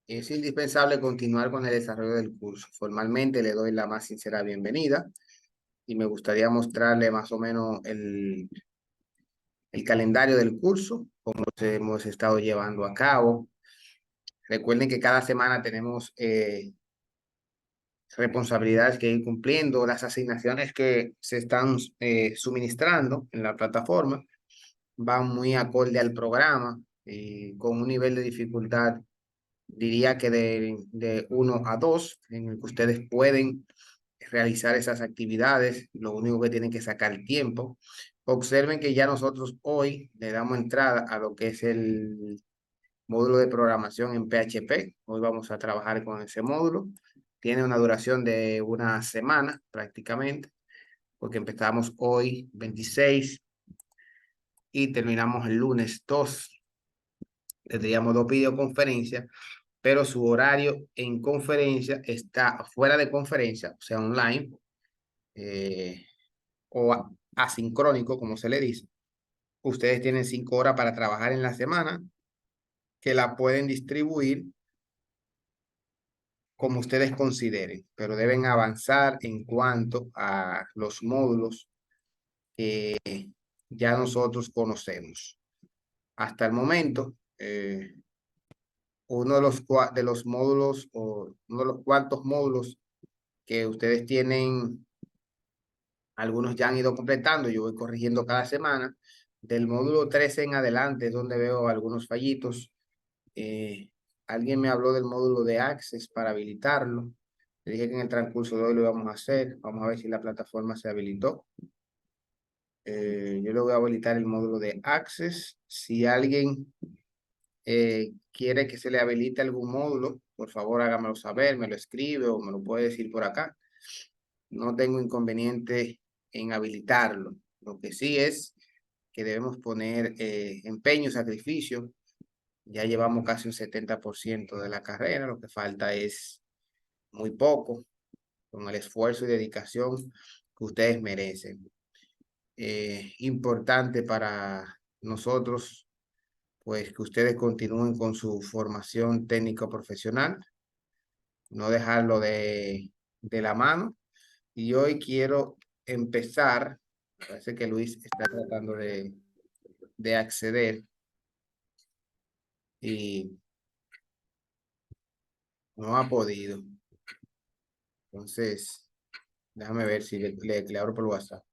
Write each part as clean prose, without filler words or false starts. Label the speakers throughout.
Speaker 1: Es indispensable continuar con el desarrollo del curso. Formalmente le doy la más sincera bienvenida y me gustaría mostrarle más o menos el calendario del curso, cómo lo hemos estado llevando a cabo. Recuerden que cada semana tenemos responsabilidades que ir cumpliendo, las asignaciones que se están suministrando en la plataforma van muy acorde al programa y con un nivel de dificultad, diría que de 1 a 2, en el que ustedes pueden realizar esas actividades. Lo único que tienen que sacar tiempo. Observen que ya nosotros hoy le damos entrada a lo que es el módulo de programación en PHP. Hoy vamos a trabajar con ese módulo. Tiene una duración de una semana prácticamente, porque empezamos hoy 26 y terminamos el lunes 2. Tendríamos 2 videoconferencias, pero su horario en conferencia está fuera de conferencia, o sea, online, eh, o asincrónico, como se le dice. Ustedes tienen 5 horas para trabajar en la semana, que la pueden distribuir como ustedes consideren, pero deben avanzar en cuanto a los módulos que ya nosotros conocemos. Hasta el momento, uno de los módulos o uno de los cuantos módulos que ustedes tienen, algunos ya han ido completando, yo voy corrigiendo cada semana. Del módulo 13 en adelante es donde veo algunos fallitos. Eh, Alguien me habló del módulo de Access para habilitarlo. Le dije que en el transcurso de hoy lo íbamos a hacer. Vamos a ver si la plataforma se habilitó. Yo le voy a habilitar el módulo de Access. Si alguien quiere que se le habilite algún módulo, por favor hágamelo saber, me lo escribe o me lo puede decir por acá. No tengo inconveniente en habilitarlo. Lo que sí es que debemos poner empeño, sacrificio. Ya llevamos casi un 70% de la carrera, lo que falta es muy poco, con el esfuerzo y dedicación que ustedes merecen. Importante para nosotros, pues que ustedes continúen con su formación técnico profesional, no dejarlo de la mano. Y hoy quiero empezar, parece que Luis está tratando de acceder y no ha podido. Entonces, déjame ver si le abro por WhatsApp.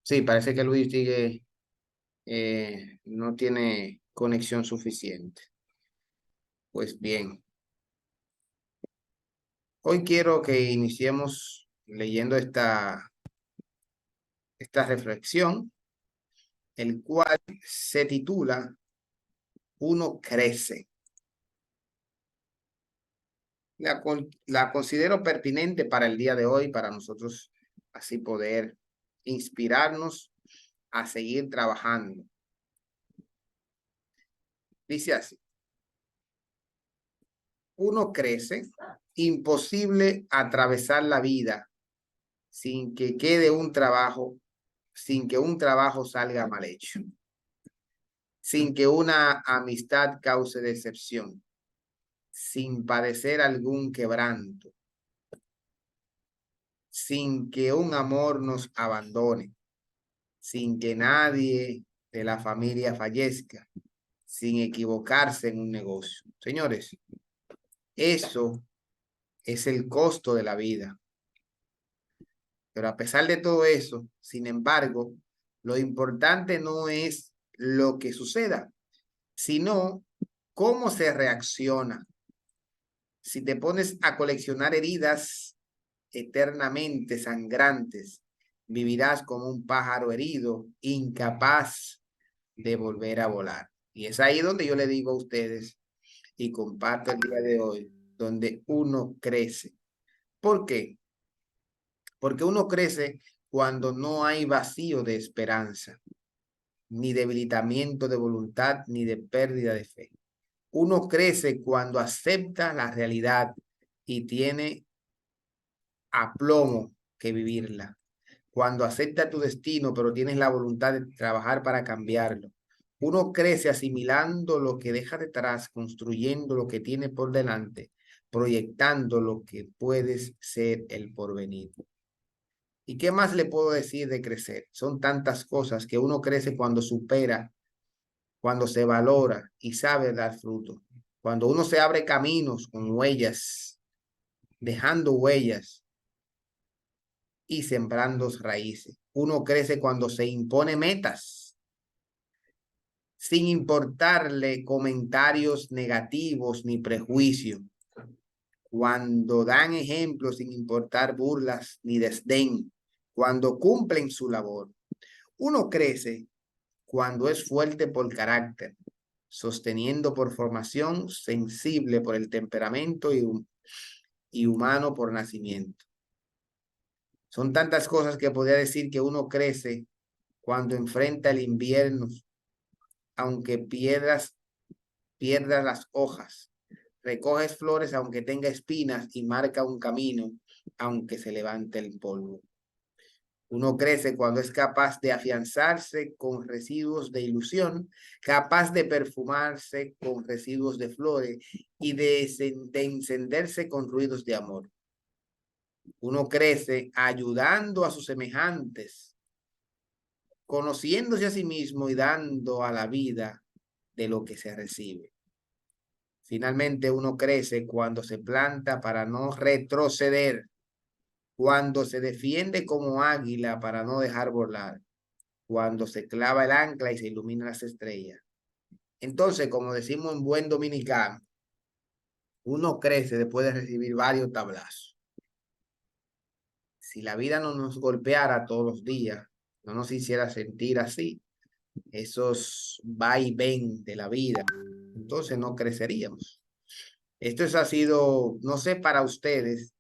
Speaker 1: Sí, parece que Luis sigue, no tiene conexión suficiente. Pues bien, hoy quiero que iniciemos leyendo esta reflexión, el cual se titula Uno crece. La considero pertinente para el día de hoy, para nosotros así poder inspirarnos a seguir trabajando. Dice así: uno crece, imposible atravesar la vida sin que quede un trabajo, sin que un trabajo salga mal hecho, sin que una amistad cause decepción, sin padecer algún quebranto, sin que un amor nos abandone, sin que nadie de la familia fallezca, sin equivocarse en un negocio. Señores, eso es el costo de la vida. Pero a pesar de todo eso, sin embargo, lo importante no es lo que suceda, sino cómo se reacciona. Si te pones a coleccionar heridas eternamente sangrantes, vivirás como un pájaro herido, incapaz de volver a volar. Y es ahí donde yo le digo a ustedes y comparto el día de hoy, donde uno crece. ¿Por qué? Porque uno crece cuando no hay vacío de esperanza. ni debilitamiento de voluntad, ni de pérdida de fe. Uno crece cuando acepta la realidad y tiene aplomo que vivirla. Cuando acepta tu destino, pero tienes la voluntad de trabajar para cambiarlo. Uno crece asimilando lo que deja detrás, construyendo lo que tiene por delante, proyectando lo que puedes ser el porvenir. ¿Y qué más le puedo decir de crecer? Son tantas cosas que uno crece cuando supera, cuando se valora y sabe dar fruto. Cuando uno se abre caminos con huellas, dejando huellas y sembrando raíces. Uno crece cuando se impone metas, sin importarle comentarios negativos ni prejuicios. Cuando dan ejemplos sin importar burlas ni desdén. Cuando cumplen su labor. Uno crece cuando es fuerte por carácter, sosteniendo por formación, sensible por el temperamento y humano por nacimiento. Son tantas cosas que podría decir que uno crece cuando enfrenta el invierno, aunque pierdas las hojas. Recoges flores aunque tenga espinas y marca un camino, aunque se levante el polvo. Uno crece cuando es capaz de afianzarse con residuos de ilusión, capaz de perfumarse con residuos de flores y de encenderse con ruidos de amor. Uno crece ayudando a sus semejantes, conociéndose a sí mismo y dando a la vida de lo que se recibe. Finalmente uno crece cuando se planta para no retroceder, cuando se defiende como águila para no dejar volar, cuando se clava el ancla y se iluminan las estrellas. Entonces, como decimos en buen dominicano, uno crece después de recibir varios tablazos. Si la vida no nos golpeara todos los días, no nos hiciera sentir así, esos va y ven de la vida, entonces no creceríamos. Ha sido, no sé, para ustedes,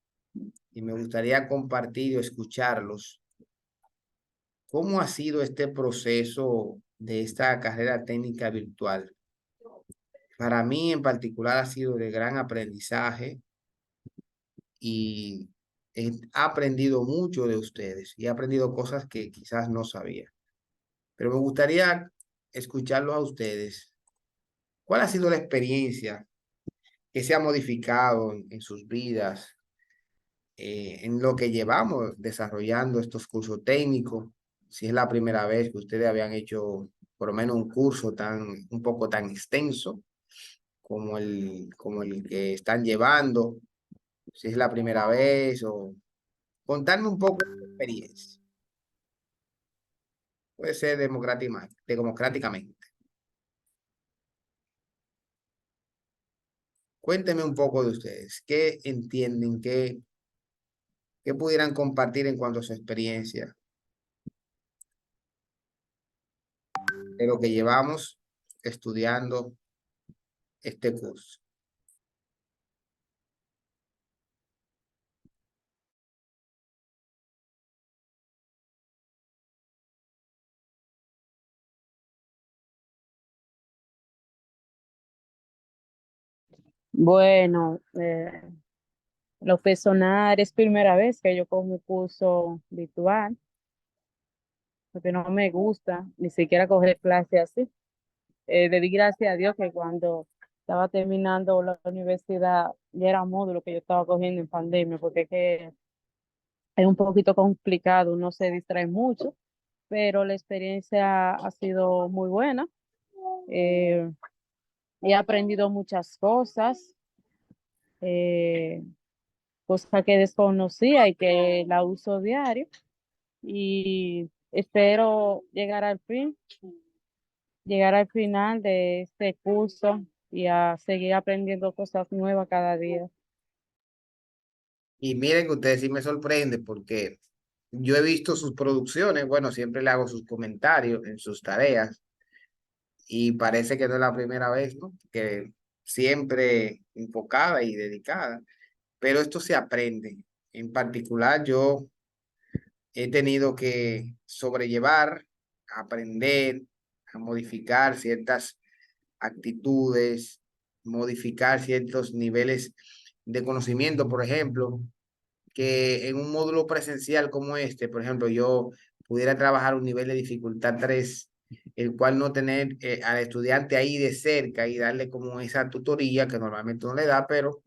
Speaker 1: y me gustaría compartir o escucharlos, cómo ha sido este proceso de esta carrera técnica virtual. Para mí en particular ha sido de gran aprendizaje y he aprendido mucho de ustedes y he aprendido cosas que quizás no sabía. Pero me gustaría escucharlos a ustedes. ¿Cuál ha sido la experiencia que se ha modificado en sus vidas, en lo que llevamos desarrollando estos cursos técnicos? Si es la primera vez que ustedes habían hecho por lo menos un curso un poco tan extenso como el que están llevando, si es la primera vez o contarme un poco de su experiencia. Puede ser democráticamente. Cuéntenme un poco de ustedes. ¿Qué entienden? ¿Qué pudieran compartir en cuanto a su experiencia de lo que llevamos estudiando este curso?
Speaker 2: Bueno, lo personal es primera vez que yo cojo un curso virtual, porque no me gusta ni siquiera coger clase así. Le di gracias a Dios que cuando estaba terminando la universidad ya era módulo que yo estaba cogiendo en pandemia, porque es que es un poquito complicado, uno se distrae mucho, pero la experiencia ha sido muy buena. Eh, He aprendido muchas cosas. eh, Cosa que desconocía y que la uso diario. Y espero llegar al final de este curso y a seguir aprendiendo cosas nuevas cada día.
Speaker 1: Y miren que ustedes sí me sorprenden porque yo he visto sus producciones, bueno, siempre le hago sus comentarios en sus tareas y parece que no es la primera vez, ¿no? Que siempre enfocada y dedicada, pero esto se aprende. En particular, yo he tenido que sobrellevar, aprender, a modificar ciertas actitudes, modificar ciertos niveles de conocimiento, por ejemplo, que en un módulo presencial como este, por ejemplo, yo pudiera trabajar un nivel de dificultad 3, el cual no tener al estudiante ahí de cerca y darle como esa tutoría que normalmente no le da, pero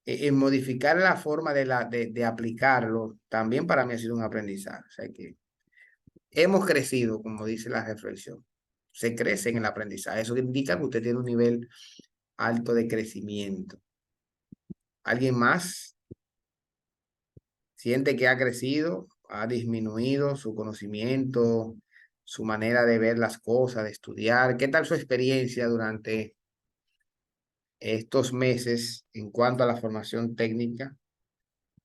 Speaker 1: en modificar la forma de aplicarlo, también para mí ha sido un aprendizaje. O sea que hemos crecido, como dice la reflexión. Se crece en el aprendizaje. Eso indica que usted tiene un nivel alto de crecimiento. ¿Alguien más siente que ha crecido, ha disminuido su conocimiento, su manera de ver las cosas, de estudiar? ¿Qué tal su experiencia durante estos meses en cuanto a la formación técnica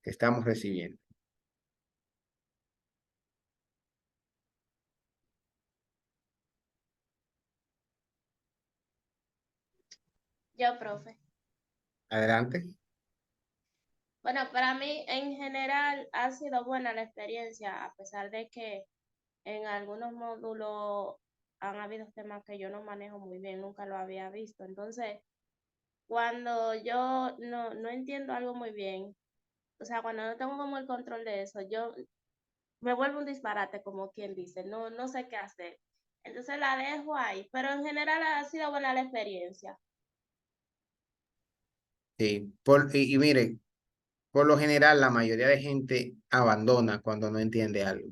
Speaker 1: que estamos recibiendo?
Speaker 3: Yo, profe.
Speaker 1: Adelante.
Speaker 3: Bueno, para mí en general ha sido buena la experiencia, a pesar de que en algunos módulos han habido temas que yo no manejo muy bien, nunca lo había visto. Entonces, cuando yo no entiendo algo muy bien, o sea, cuando no tengo como el control de eso, yo me vuelvo un disparate, como quien dice, no sé qué hacer. Entonces la dejo ahí, pero en general ha sido buena la experiencia.
Speaker 1: Sí, y mire, por lo general la mayoría de gente abandona cuando no entiende algo.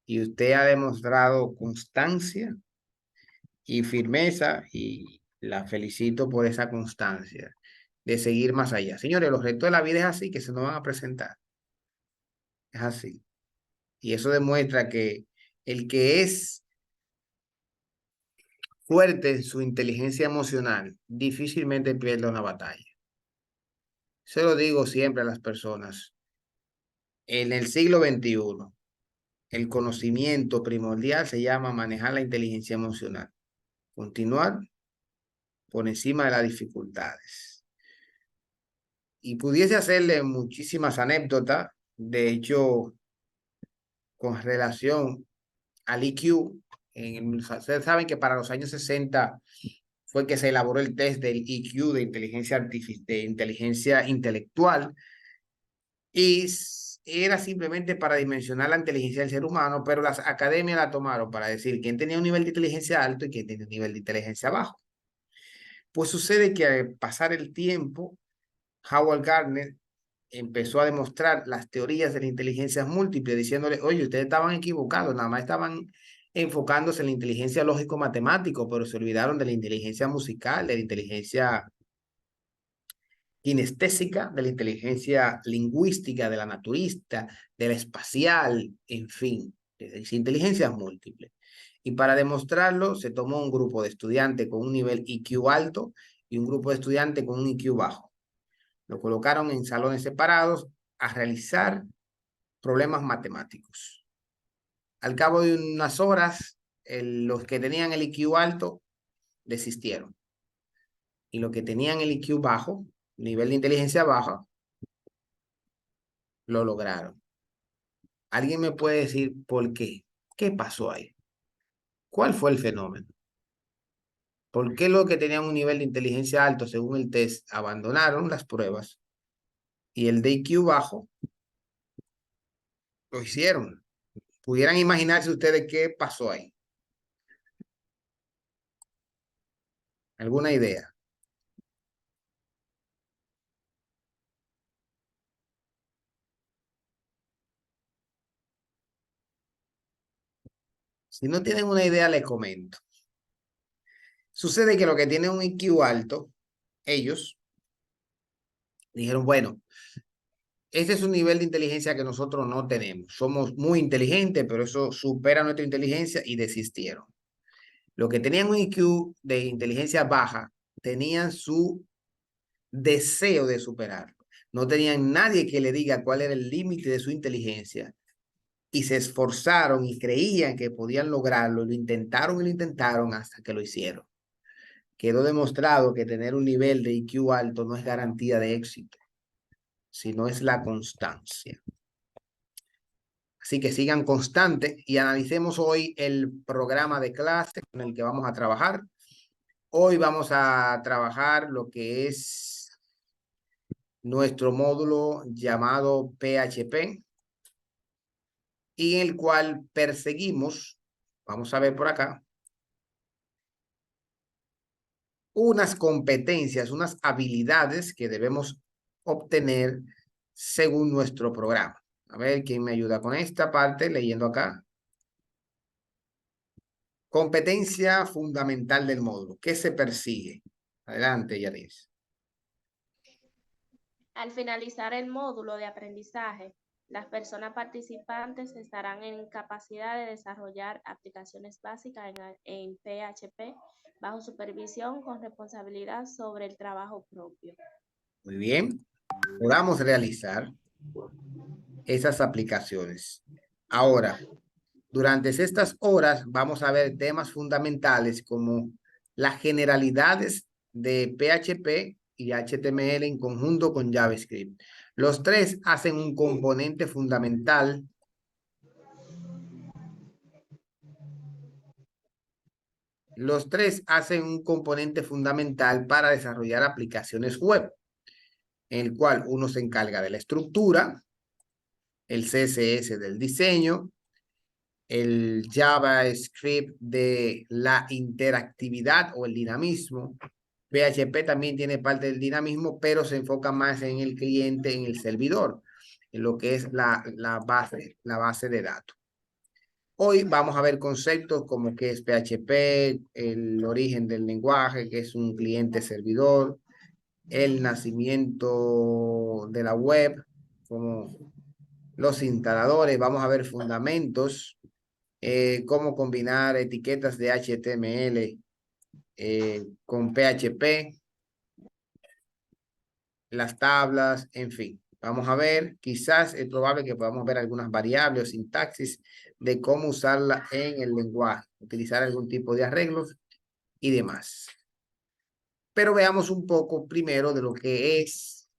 Speaker 1: Y usted ha demostrado constancia y firmeza y la felicito por esa constancia de seguir más allá. Señores, los retos de la vida es así, que se nos van a presentar. Es así. Y eso demuestra que el que es fuerte en su inteligencia emocional difícilmente pierde una batalla. Se lo digo siempre a las personas. En el siglo XXI, el conocimiento primordial se llama manejar la inteligencia emocional. Continuar por encima de las dificultades. Y pudiese hacerle muchísimas anécdotas, de hecho, con relación al IQ. Ustedes saben que para los años 60 fue que se elaboró el test del IQ de de inteligencia intelectual y era simplemente para dimensionar la inteligencia del ser humano, pero las academias la tomaron para decir quién tenía un nivel de inteligencia alto y quién tenía un nivel de inteligencia bajo. Pues sucede que al pasar el tiempo, Howard Gardner empezó a demostrar las teorías de la inteligencia múltiple, diciéndole, oye, ustedes estaban equivocados, nada más estaban enfocándose en la inteligencia lógico-matemático, pero se olvidaron de la inteligencia musical, de la inteligencia kinestésica, de la inteligencia lingüística, de la naturista, de la espacial, en fin, de inteligencias múltiples. Y para demostrarlo, se tomó un grupo de estudiantes con un nivel IQ alto y un grupo de estudiantes con un IQ bajo. Lo colocaron en salones separados a realizar problemas matemáticos. Al cabo de unas horas, los que tenían el IQ alto desistieron. Y los que tenían el IQ bajo, nivel de inteligencia baja, lo lograron. ¿Alguien me puede decir por qué? ¿Qué pasó ahí? ¿Cuál fue el fenómeno? ¿Por qué los que tenían un nivel de inteligencia alto según el test abandonaron las pruebas y el de IQ bajo lo hicieron? ¿Pudieran imaginarse ustedes qué pasó ahí? ¿Alguna idea? Si no tienen una idea, les comento. Sucede que los que tienen un IQ alto, ellos dijeron, bueno, este es un nivel de inteligencia que nosotros no tenemos. Somos muy inteligentes, pero eso supera nuestra inteligencia y desistieron. Los que tenían un IQ de inteligencia baja tenían su deseo de superarlo. No tenían nadie que le diga cuál era el límite de su inteligencia y se esforzaron y creían que podían lograrlo. Lo intentaron y lo intentaron hasta que lo hicieron. Quedó demostrado que tener un nivel de IQ alto no es garantía de éxito, sino es la constancia. Así que sigan constantes y analicemos hoy el programa de clase con el que vamos a trabajar. Hoy vamos a trabajar lo que es nuestro módulo llamado PHP, y en el cual perseguimos, vamos a ver por acá, unas competencias, unas habilidades que debemos obtener según nuestro programa. A ver, ¿quién me ayuda con esta parte? Leyendo acá. Competencia fundamental del módulo. ¿Qué se persigue? Adelante, Yanis.
Speaker 3: Al finalizar el módulo de aprendizaje, las personas participantes estarán en capacidad de desarrollar aplicaciones básicas en PHP bajo supervisión con responsabilidad sobre el trabajo propio.
Speaker 1: Muy bien. Podamos realizar esas aplicaciones. Ahora, durante estas horas vamos a ver temas fundamentales como las generalidades de PHP y HTML en conjunto con JavaScript. Los tres hacen un componente fundamental para desarrollar aplicaciones web, en el cual uno se encarga de la estructura, el CSS del diseño, el JavaScript de la interactividad o el dinamismo. PHP también tiene parte del dinamismo, pero se enfoca más en el cliente, en el servidor, en lo que es la base de datos. Hoy vamos a ver conceptos como qué es PHP, el origen del lenguaje, que es un cliente-servidor, el nacimiento de la web, como los instaladores. Vamos a ver fundamentos, cómo combinar etiquetas de HTML con PHP, las tablas, en fin. Vamos a ver, quizás es probable que podamos ver algunas variables o sintaxis de cómo usarla en el lenguaje, utilizar algún tipo de arreglos y demás. Pero veamos un poco primero de lo que es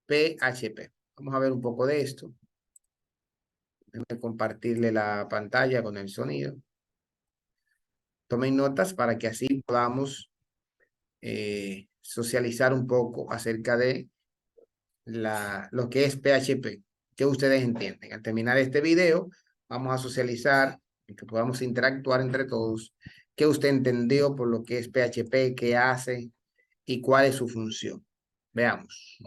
Speaker 1: PHP. Vamos a ver un poco de esto. Déjenme compartirle la pantalla con el sonido. Tomen notas para que así podamos socializar un poco acerca de lo que es PHP, que ustedes entienden. Al terminar este video, vamos a socializar y que podamos interactuar entre todos, qué usted entendió por lo que es PHP, qué hace y cuál es su función. Veamos.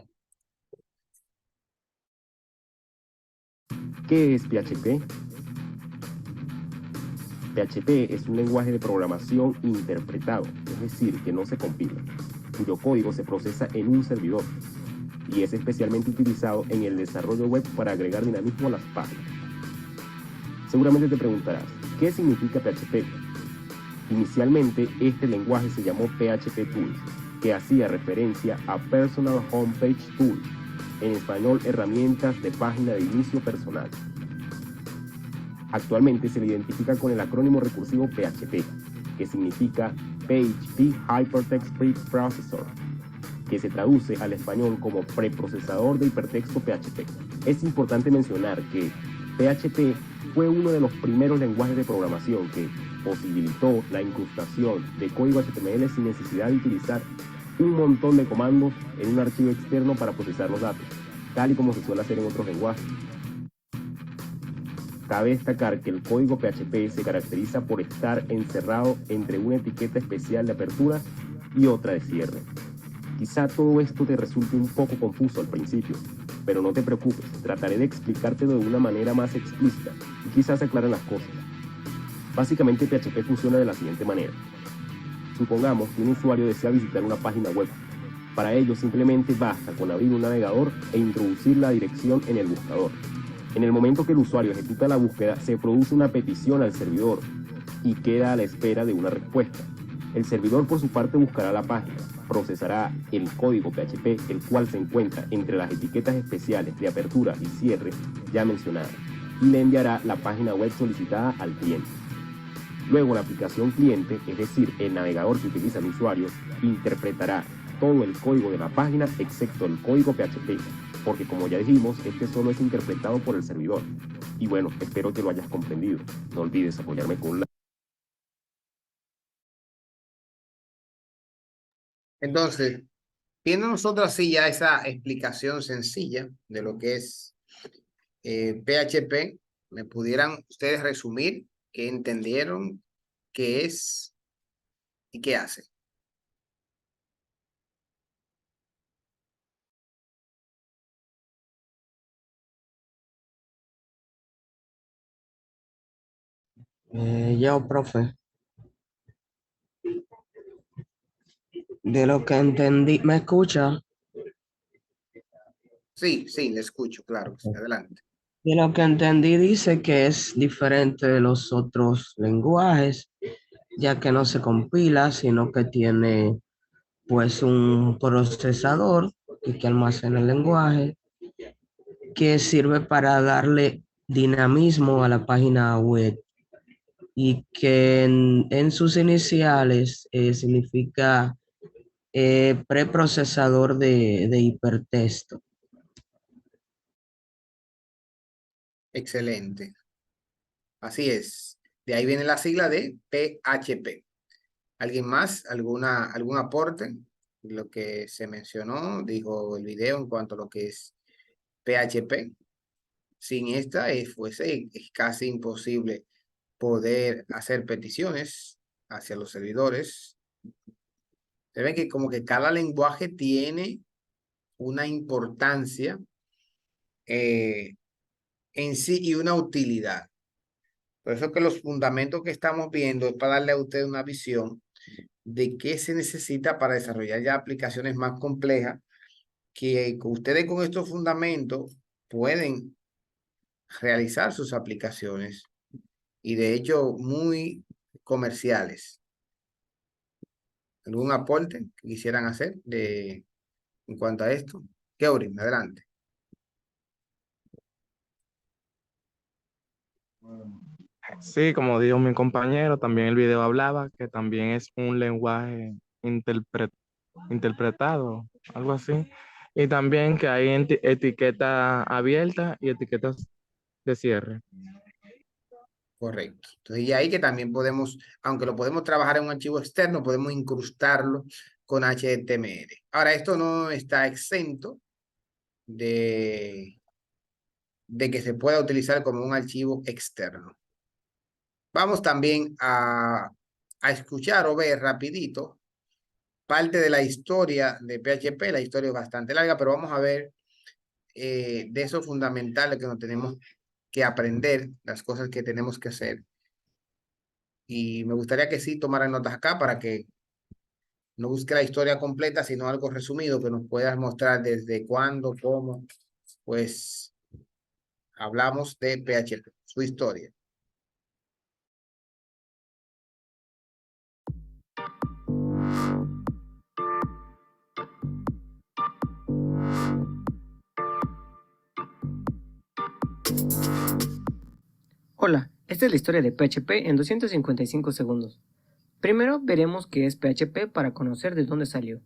Speaker 4: ¿Qué es PHP? PHP es un lenguaje de programación interpretado, es decir, que no se compila, cuyo código se procesa en un servidor y es especialmente utilizado en el desarrollo web para agregar dinamismo a las páginas. Seguramente te preguntarás, ¿qué significa PHP? Inicialmente, este lenguaje se llamó PHP Tools, que hacía referencia a Personal Homepage Tools, en español, herramientas de página de inicio personal. Actualmente se le identifica con el acrónimo recursivo PHP, que significa PHP Hypertext Preprocessor, que se traduce al español como preprocesador de hipertexto PHP. Es importante mencionar que PHP fue uno de los primeros lenguajes de programación que posibilitó la incrustación de código HTML sin necesidad de utilizar un montón de comandos en un archivo externo para procesar los datos, tal y como se suele hacer en otros lenguajes. Cabe destacar que el código PHP se caracteriza por estar encerrado entre una etiqueta especial de apertura y otra de cierre. Quizá todo esto te resulte un poco confuso al principio, pero no te preocupes, trataré de explicártelo de una manera más explícita y quizás aclaren las cosas. Básicamente PHP funciona de la siguiente manera. Supongamos que un usuario desea visitar una página web. Para ello simplemente basta con abrir un navegador e introducir la dirección en el buscador. En el momento que el usuario ejecuta la búsqueda, se produce una petición al servidor y queda a la espera de una respuesta. El servidor por su parte buscará la página, procesará el código PHP, el cual se encuentra entre las etiquetas especiales de apertura y cierre ya mencionadas, y le enviará la página web solicitada al cliente. Luego la aplicación cliente, es decir, el navegador que utiliza el usuario, interpretará todo el código de la página excepto el código PHP porque como ya dijimos, este solo es interpretado por el servidor. Y bueno, espero que lo hayas comprendido. No olvides apoyarme con un like.
Speaker 1: Entonces, viendo nosotros así ya esa explicación sencilla de lo que es PHP, ¿me pudieran ustedes resumir qué entendieron, qué es y qué hace?
Speaker 5: Yo, profe, de lo que entendí, ¿me escucha?
Speaker 1: Sí, sí, le escucho, claro. Sí, adelante.
Speaker 5: De lo que entendí dice que es diferente de los otros lenguajes, ya que no se compila, sino que tiene pues un procesador que almacena el lenguaje, que sirve para darle dinamismo a la página web y que en sus iniciales significa preprocesador de hipertexto.
Speaker 1: Excelente. Así es. De ahí viene la sigla de PHP. ¿Alguien más? ¿Algún aporte? Lo que se mencionó, dijo el video en cuanto a lo que es PHP. Sin esta es casi imposible poder hacer peticiones hacia los servidores. Se ven que como que cada lenguaje tiene una importancia en sí y una utilidad. Por eso que los fundamentos que estamos viendo es para darle a usted una visión de qué se necesita para desarrollar ya aplicaciones más complejas, que ustedes con estos fundamentos pueden realizar sus aplicaciones y de hecho muy comerciales. ¿Algún aporte que quisieran hacer en cuanto a esto? Keurin, adelante.
Speaker 6: Sí, como dijo mi compañero, también el video hablaba que también es un lenguaje interpretado, algo así. Y también que hay etiqueta abierta y etiquetas de cierre.
Speaker 1: Correcto. Entonces, y ahí que también podemos, aunque lo podemos trabajar en un archivo externo, podemos incrustarlo con HTML. Ahora, esto no está exento de que se pueda utilizar como un archivo externo. Vamos también a escuchar o ver rapidito parte de la historia de PHP. La historia es bastante larga, pero vamos a ver de esos fundamentales que nos tenemos que aprender, las cosas que tenemos que hacer. Y me gustaría que sí tomaran notas acá para que no busque la historia completa, sino algo resumido que nos pueda mostrar desde cuándo, cómo, pues hablamos de PHP, su historia.
Speaker 7: Hola, esta es la historia de PHP en 255 segundos. Primero veremos qué es PHP para conocer de dónde salió.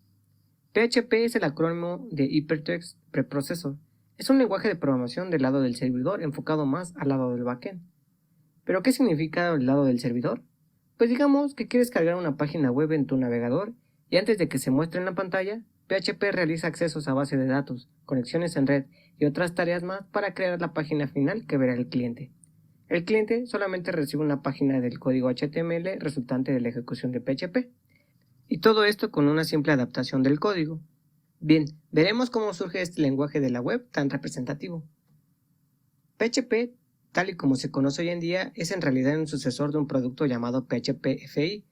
Speaker 7: PHP es el acrónimo de Hypertext Preprocessor. Es un lenguaje de programación del lado del servidor enfocado más al lado del backend. ¿Pero qué significa el lado del servidor? Pues digamos que quieres cargar una página web en tu navegador y antes de que se muestre en la pantalla, PHP realiza accesos a base de datos, conexiones en red y otras tareas más para crear la página final que verá el cliente. El cliente solamente recibe una página del código HTML resultante de la ejecución de PHP. Y todo esto con una simple adaptación del código. Bien, veremos cómo surge este lenguaje de la web tan representativo. PHP, tal y como se conoce hoy en día, es en realidad un sucesor de un producto llamado PHP FI,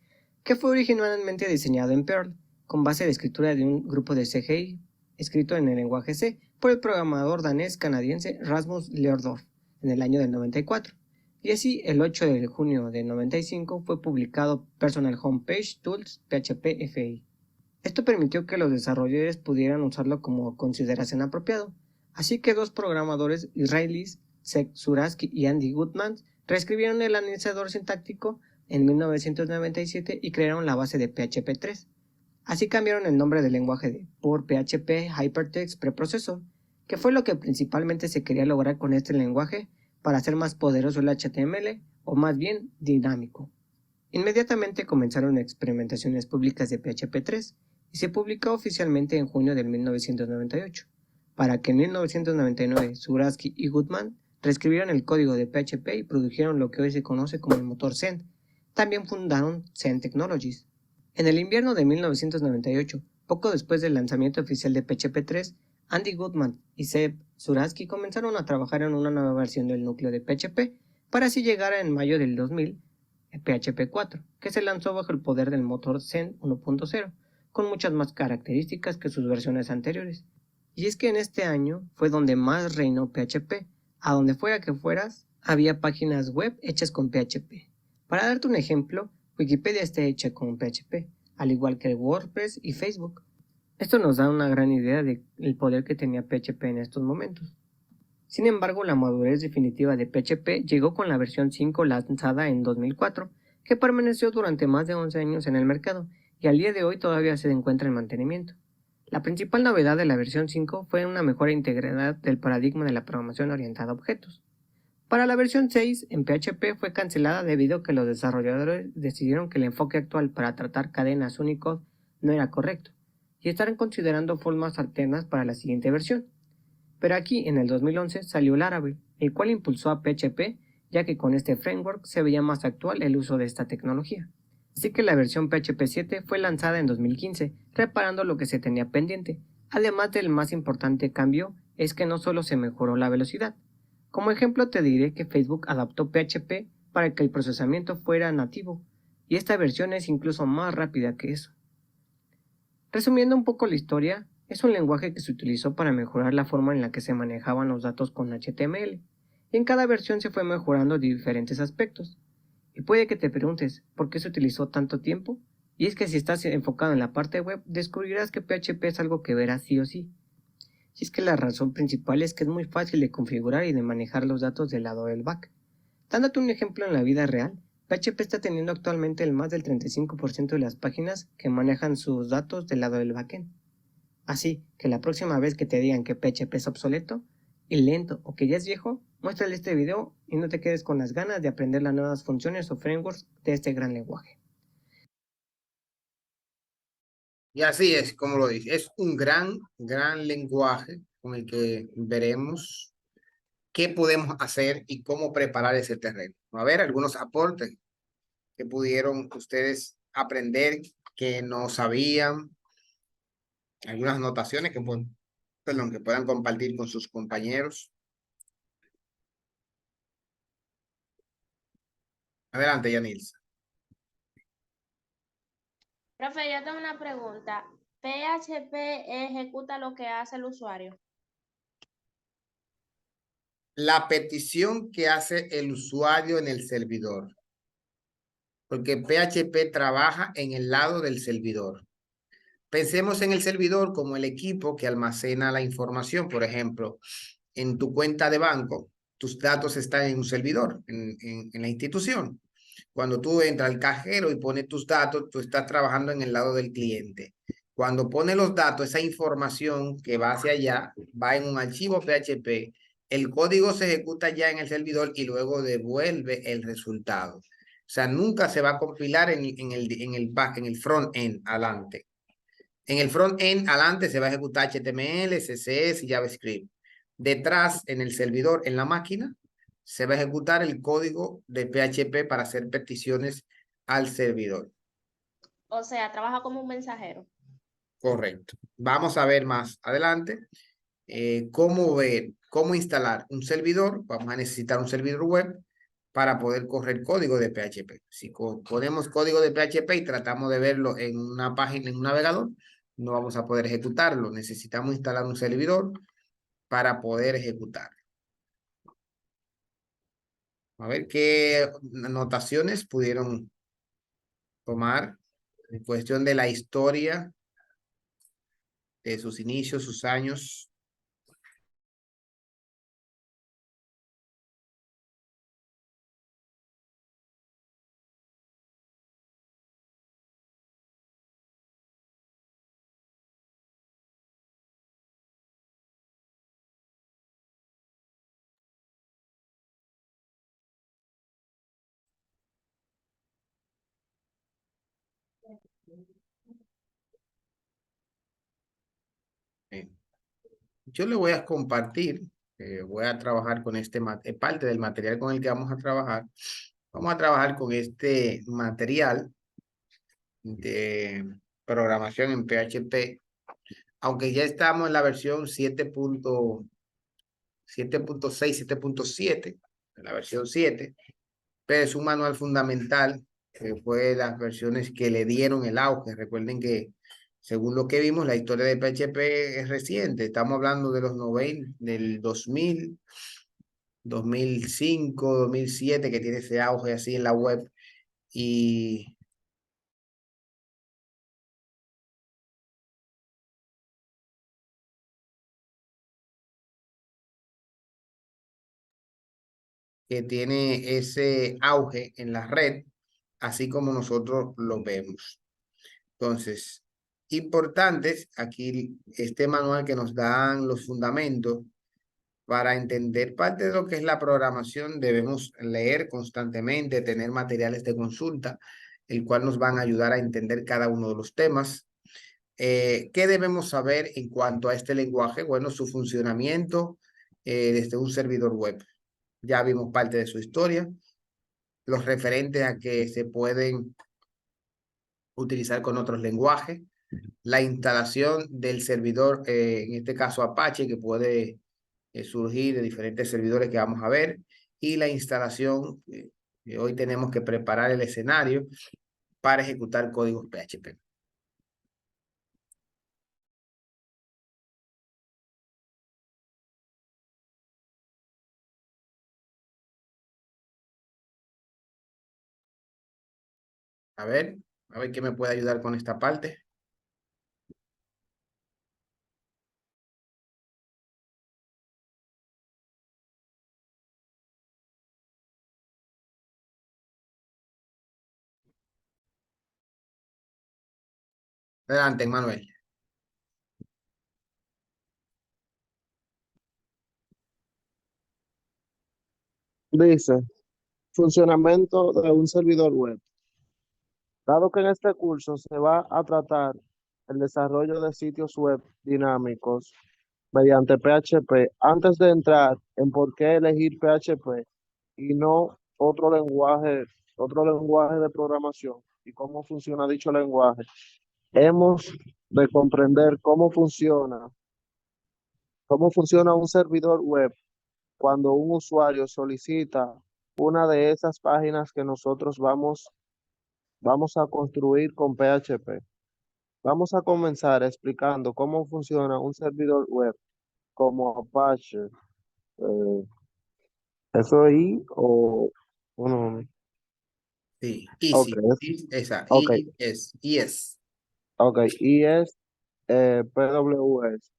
Speaker 7: que fue originalmente diseñado en Perl, con base de escritura de un grupo de CGI, escrito en el lenguaje C, por el programador danés-canadiense Rasmus Leerdorf en el año del 94. Y así, el 8 de junio de 95 fue publicado Personal Homepage Tools PHP FI. Esto permitió que los desarrolladores pudieran usarlo como considerasen apropiado, así que dos programadores israelíes, Zek Suraski y Andy Goodman, reescribieron el analizador sintáctico en 1997 y crearon la base de PHP 3. Así cambiaron el nombre del lenguaje por PHP Hypertext Preprocessor, que fue lo que principalmente se quería lograr con este lenguaje para hacer más poderoso el HTML, o más bien dinámico. Inmediatamente comenzaron experimentaciones públicas de PHP 3 y se publicó oficialmente en junio de 1998, para que en 1999 Zurabski y Goodman reescribieron el código de PHP y produjeron lo que hoy se conoce como el motor Zen. También fundaron Zen Technologies. En el invierno de 1998, poco después del lanzamiento oficial de PHP 3, Andy Goodman y Seb Zurabski comenzaron a trabajar en una nueva versión del núcleo de PHP, para así llegar en mayo del 2000 PHP 4, que se lanzó bajo el poder del motor Zen 1.0, con muchas más características que sus versiones anteriores. Y es que en este año fue donde más reinó PHP. A donde fuera que fueras, había páginas web hechas con PHP. Para darte un ejemplo, Wikipedia está hecha con PHP, al igual que WordPress y Facebook. Esto nos da una gran idea del poder que tenía PHP en estos momentos. Sin embargo, la madurez definitiva de PHP llegó con la versión 5 lanzada en 2004, que permaneció durante más de 11 años en el mercado y al día de hoy todavía se encuentra en mantenimiento. La principal novedad de la versión 5 fue una mejora integral del paradigma de la programación orientada a objetos. Para la versión 6 en PHP fue cancelada debido a que los desarrolladores decidieron que el enfoque actual para tratar cadenas Unicode no era correcto y estaban considerando formas alternas para la siguiente versión. Pero aquí, en el 2011, salió Laravel, el cual impulsó a PHP, ya que con este framework se veía más actual el uso de esta tecnología. Así que la versión PHP 7 fue lanzada en 2015, reparando lo que se tenía pendiente. Además del más importante cambio, es que no solo se mejoró la velocidad. Como ejemplo te diré que Facebook adaptó PHP para que el procesamiento fuera nativo, y esta versión es incluso más rápida que eso. Resumiendo un poco la historia, es un lenguaje que se utilizó para mejorar la forma en la que se manejaban los datos con HTML, y en cada versión se fue mejorando diferentes aspectos. Y puede que te preguntes, ¿por qué se utilizó tanto tiempo? Y es que si estás enfocado en la parte web, descubrirás que PHP es algo que verás sí o sí. Y es que la razón principal es que es muy fácil de configurar y de manejar los datos del lado del back. Dándote un ejemplo en la vida real, PHP está teniendo actualmente el más del 35% de las páginas que manejan sus datos del lado del backend. Así que la próxima vez que te digan que PHP es obsoleto y lento o que ya es viejo, muéstrale este video y no te quedes con las ganas de aprender las nuevas funciones o frameworks de este gran lenguaje.
Speaker 1: Y así es, como lo dice, es un gran lenguaje con el que veremos qué podemos hacer y cómo preparar ese terreno. A ver, algunos aportes que pudieron ustedes aprender que no sabían, algunas anotaciones que puedan compartir con sus compañeros. Adelante, Yanils.
Speaker 3: Profe, yo tengo una pregunta. ¿PHP ejecuta lo que hace el usuario?
Speaker 1: La petición que hace el usuario en el servidor, porque PHP trabaja en el lado del servidor. Pensemos en el servidor como el equipo que almacena la información. Por ejemplo, en tu cuenta de banco, tus datos están en un servidor, en la institución. Cuando tú entras al cajero y pones tus datos, tú estás trabajando en el lado del cliente. Cuando pones los datos, esa información que va hacia allá, va en un archivo PHP. El código se ejecuta ya en el servidor y luego devuelve el resultado. O sea, nunca se va a compilar en el front-end adelante. En el front-end adelante se va a ejecutar HTML, CSS y JavaScript. Detrás, en el servidor, en la máquina, se va a ejecutar el código de PHP para hacer peticiones al servidor.
Speaker 3: O sea, trabaja como un mensajero.
Speaker 1: Correcto. Vamos a ver más adelante cómo instalar un servidor. Vamos a necesitar un servidor web para poder correr código de PHP. Si ponemos código de PHP y tratamos de verlo en una página, en un navegador, no vamos a poder ejecutarlo. Necesitamos instalar un servidor para poder ejecutarlo. A ver qué anotaciones pudieron tomar en cuestión de la historia de sus inicios, sus años. Bien. Yo le voy a compartir, voy a trabajar con parte del material con el que vamos a trabajar. Vamos a trabajar con este material de programación en PHP, aunque ya estamos en la versión 7.6, 7.7, en la versión 7, pero es un manual fundamental, que fue las versiones que le dieron el auge. Recuerden que, según lo que vimos, la historia de PHP es reciente. Estamos hablando de los 90, del 2000, 2005, 2007, que tiene ese auge así en la web. Y que tiene ese auge en la red, así como nosotros lo vemos. Entonces, importantes aquí este manual que nos dan los fundamentos. Para entender parte de lo que es la programación, debemos leer constantemente, tener materiales de consulta, el cual nos van a ayudar a entender cada uno de los temas. ¿Qué debemos saber en cuanto a este lenguaje? Bueno, su funcionamiento desde un servidor web. Ya vimos parte de su historia, los referentes a que se pueden utilizar con otros lenguajes, la instalación del servidor, en este caso Apache, que puede surgir de diferentes servidores que vamos a ver, y la instalación, hoy tenemos que preparar el escenario para ejecutar códigos PHP. A ver qué me puede ayudar con esta parte. Adelante, Manuel.
Speaker 8: Dice, funcionamiento de un servidor web. Dado que en este curso se va a tratar el desarrollo de sitios web dinámicos mediante PHP, antes de entrar en por qué elegir PHP y no otro lenguaje de programación y cómo funciona dicho lenguaje, hemos de comprender cómo funciona un servidor web cuando un usuario solicita una de esas páginas que nosotros vamos a construir con PHP. Vamos a comenzar explicando cómo funciona un servidor web como Apache. Eh, ¿Eso ahí o no?
Speaker 1: Sí,
Speaker 8: Ok,
Speaker 1: easy. Esa,
Speaker 8: ok,
Speaker 1: yes.
Speaker 8: ok. Y es PWS.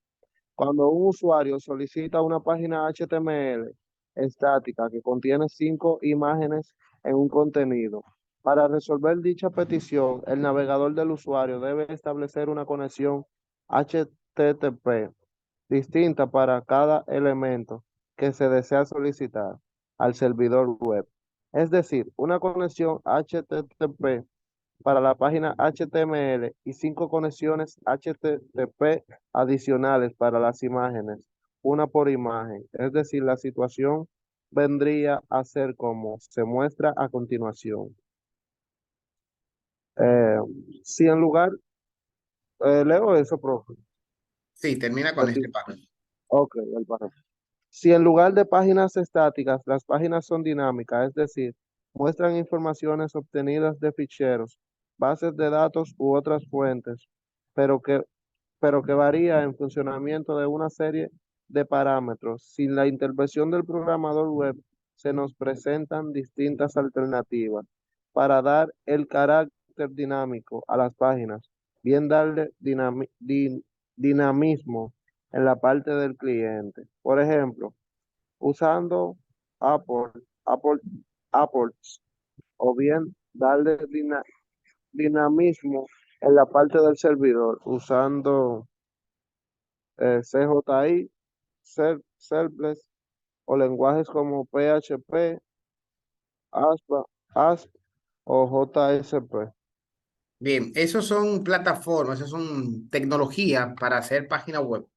Speaker 8: Cuando un usuario solicita una página HTML estática que contiene 5 imágenes en un contenido, para resolver dicha petición, el navegador del usuario debe establecer una conexión HTTP distinta para cada elemento que se desea solicitar al servidor web. Es decir, una conexión HTTP para la página HTML y 5 conexiones HTTP adicionales para las imágenes, una por imagen. Es decir, la situación vendría a ser como se muestra a continuación. Eh, si en lugar, leo eso, profe.
Speaker 1: Sí, termina con este párrafo.
Speaker 8: Ok, el párrafo. Si en lugar de páginas estáticas, las páginas son dinámicas, es decir, muestran informaciones obtenidas de ficheros, bases de datos u otras fuentes, pero que, pero que varía en funcionamiento de una serie de parámetros. Sin la intervención del programador web, se nos presentan distintas alternativas para dar el carácter dinámico a las páginas, bien darle dinamismo en la parte del cliente. Por ejemplo, usando Apple, Apple, Apple, o bien darle dinamismo en la parte del servidor, usando CJI, Serverless, o lenguajes como PHP, ASP o JSP.
Speaker 1: Bien, esos son plataformas, esas son tecnologías para hacer páginas web.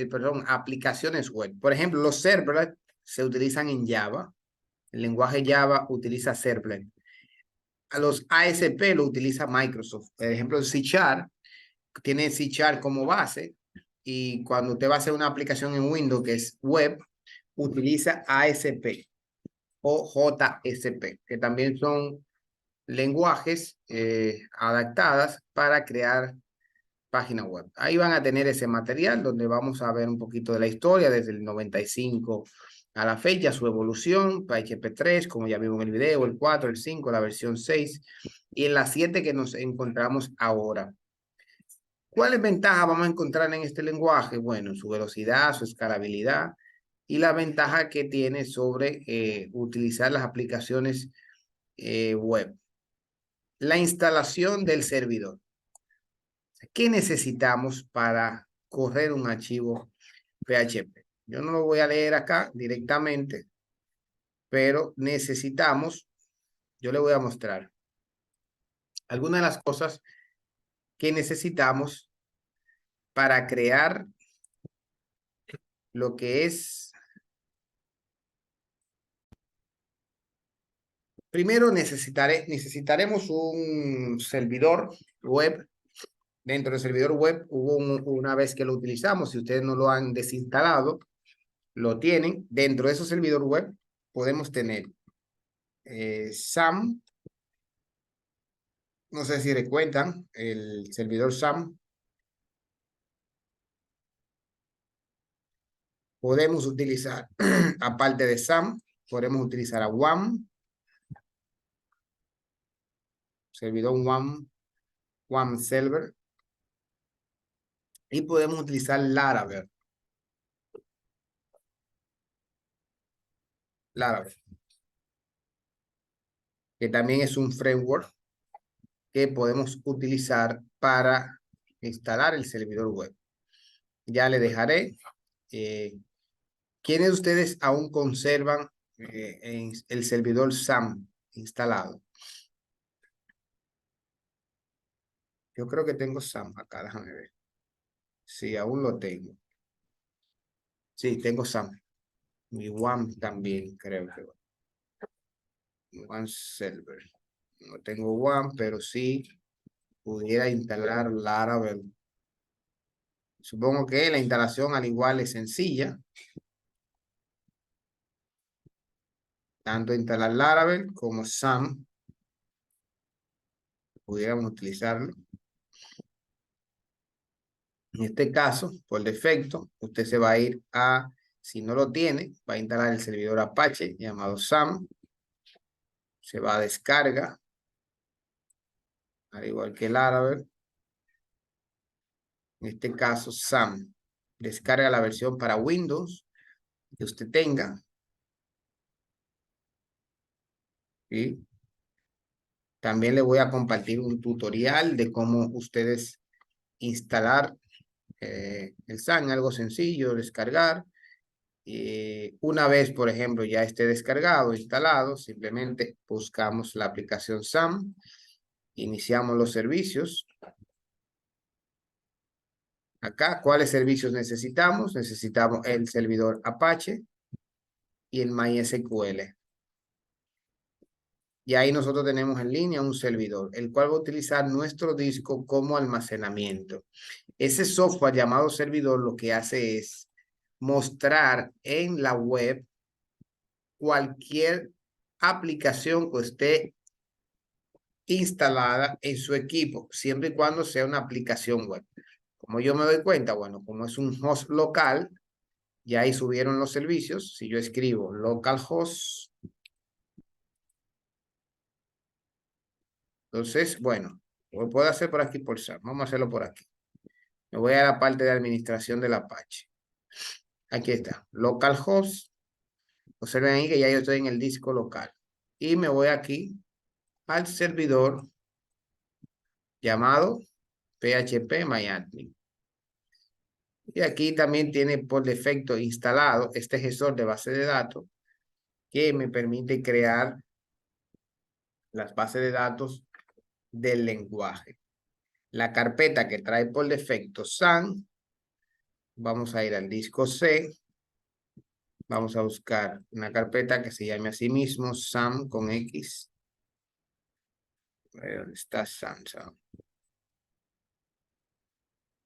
Speaker 1: Perdón, aplicaciones web. Por ejemplo, los servlets se utilizan en Java. El lenguaje Java utiliza servlet. A los ASP lo utiliza Microsoft. Por ejemplo, C# tiene C# como base y cuando usted va a hacer una aplicación en Windows que es web, utiliza ASP o JSP, que también son lenguajes adaptadas para crear página web. Ahí van a tener ese material donde vamos a ver un poquito de la historia desde el 95 a la fecha, su evolución, PHP 3, como ya vimos en el video, el 4, el 5, la versión 6 y en la 7 que nos encontramos ahora. ¿Cuáles ventajas vamos a encontrar en este lenguaje? Bueno, su velocidad, su escalabilidad y la ventaja que tiene sobre utilizar las aplicaciones web. La instalación del servidor. ¿Qué necesitamos para correr un archivo PHP? Yo no lo voy a leer acá directamente, pero necesitamos, yo le voy a mostrar algunas de las cosas que necesitamos para crear lo que es. Primero necesitaremos un servidor web. Dentro del servidor web hubo una vez que lo utilizamos, si ustedes no lo han desinstalado, lo tienen. Dentro de ese servidor web podemos tener SAM. No sé si recuerdan el servidor SAM. Podemos utilizar, aparte de SAM, podemos utilizar a WAM. Servidor WAM Server. Y podemos utilizar Laravel. Que también es un framework que podemos utilizar para instalar el servidor web. Ya le dejaré. ¿Quiénes de ustedes aún conservan el servidor SAM instalado? Yo creo que tengo SAM acá, déjame ver. Sí, aún lo tengo. Sí, tengo SAM. Mi WAM también, creo que. WAM Server. No tengo WAM, pero sí pudiera instalar Laravel. Supongo que la instalación al igual es sencilla. Tanto instalar Laravel como SAM. Pudiéramos utilizarlo. En este caso, por defecto, usted se va a ir a, si no lo tiene, va a instalar el servidor Apache llamado SAM. Se va a descarga, al igual que Laravel. En este caso, SAM. Descarga la versión para Windows que usted tenga. ¿Sí? También le voy a compartir un tutorial de cómo ustedes instalar el SAM, algo sencillo, descargar. Una vez, por ejemplo, ya esté descargado, instalado, simplemente buscamos la aplicación SAM, iniciamos los servicios. Acá, ¿cuáles servicios necesitamos? Necesitamos el servidor Apache y el MySQL. Y ahí nosotros tenemos en línea un servidor, el cual va a utilizar nuestro disco como almacenamiento. Ese software llamado servidor lo que hace es mostrar en la web cualquier aplicación que esté instalada en su equipo, siempre y cuando sea una aplicación web. Como yo me doy cuenta, bueno, como es un host local, ya ahí subieron los servicios. Si yo escribo localhost, entonces, bueno, lo puedo hacer por aquí por SAM. Vamos a hacerlo por aquí. Me voy a la parte de administración del Apache. Aquí está, localhost. Observen ahí que ya yo estoy en el disco local. Y me voy aquí al servidor llamado phpMyAdmin. Y aquí también tiene por defecto instalado este gestor de base de datos que me permite crear las bases de datos del lenguaje. La carpeta que trae por defecto SAM, vamos a ir al disco C, vamos a buscar una carpeta que se llame a sí mismo SAM con X. A ver, ¿dónde está SAM?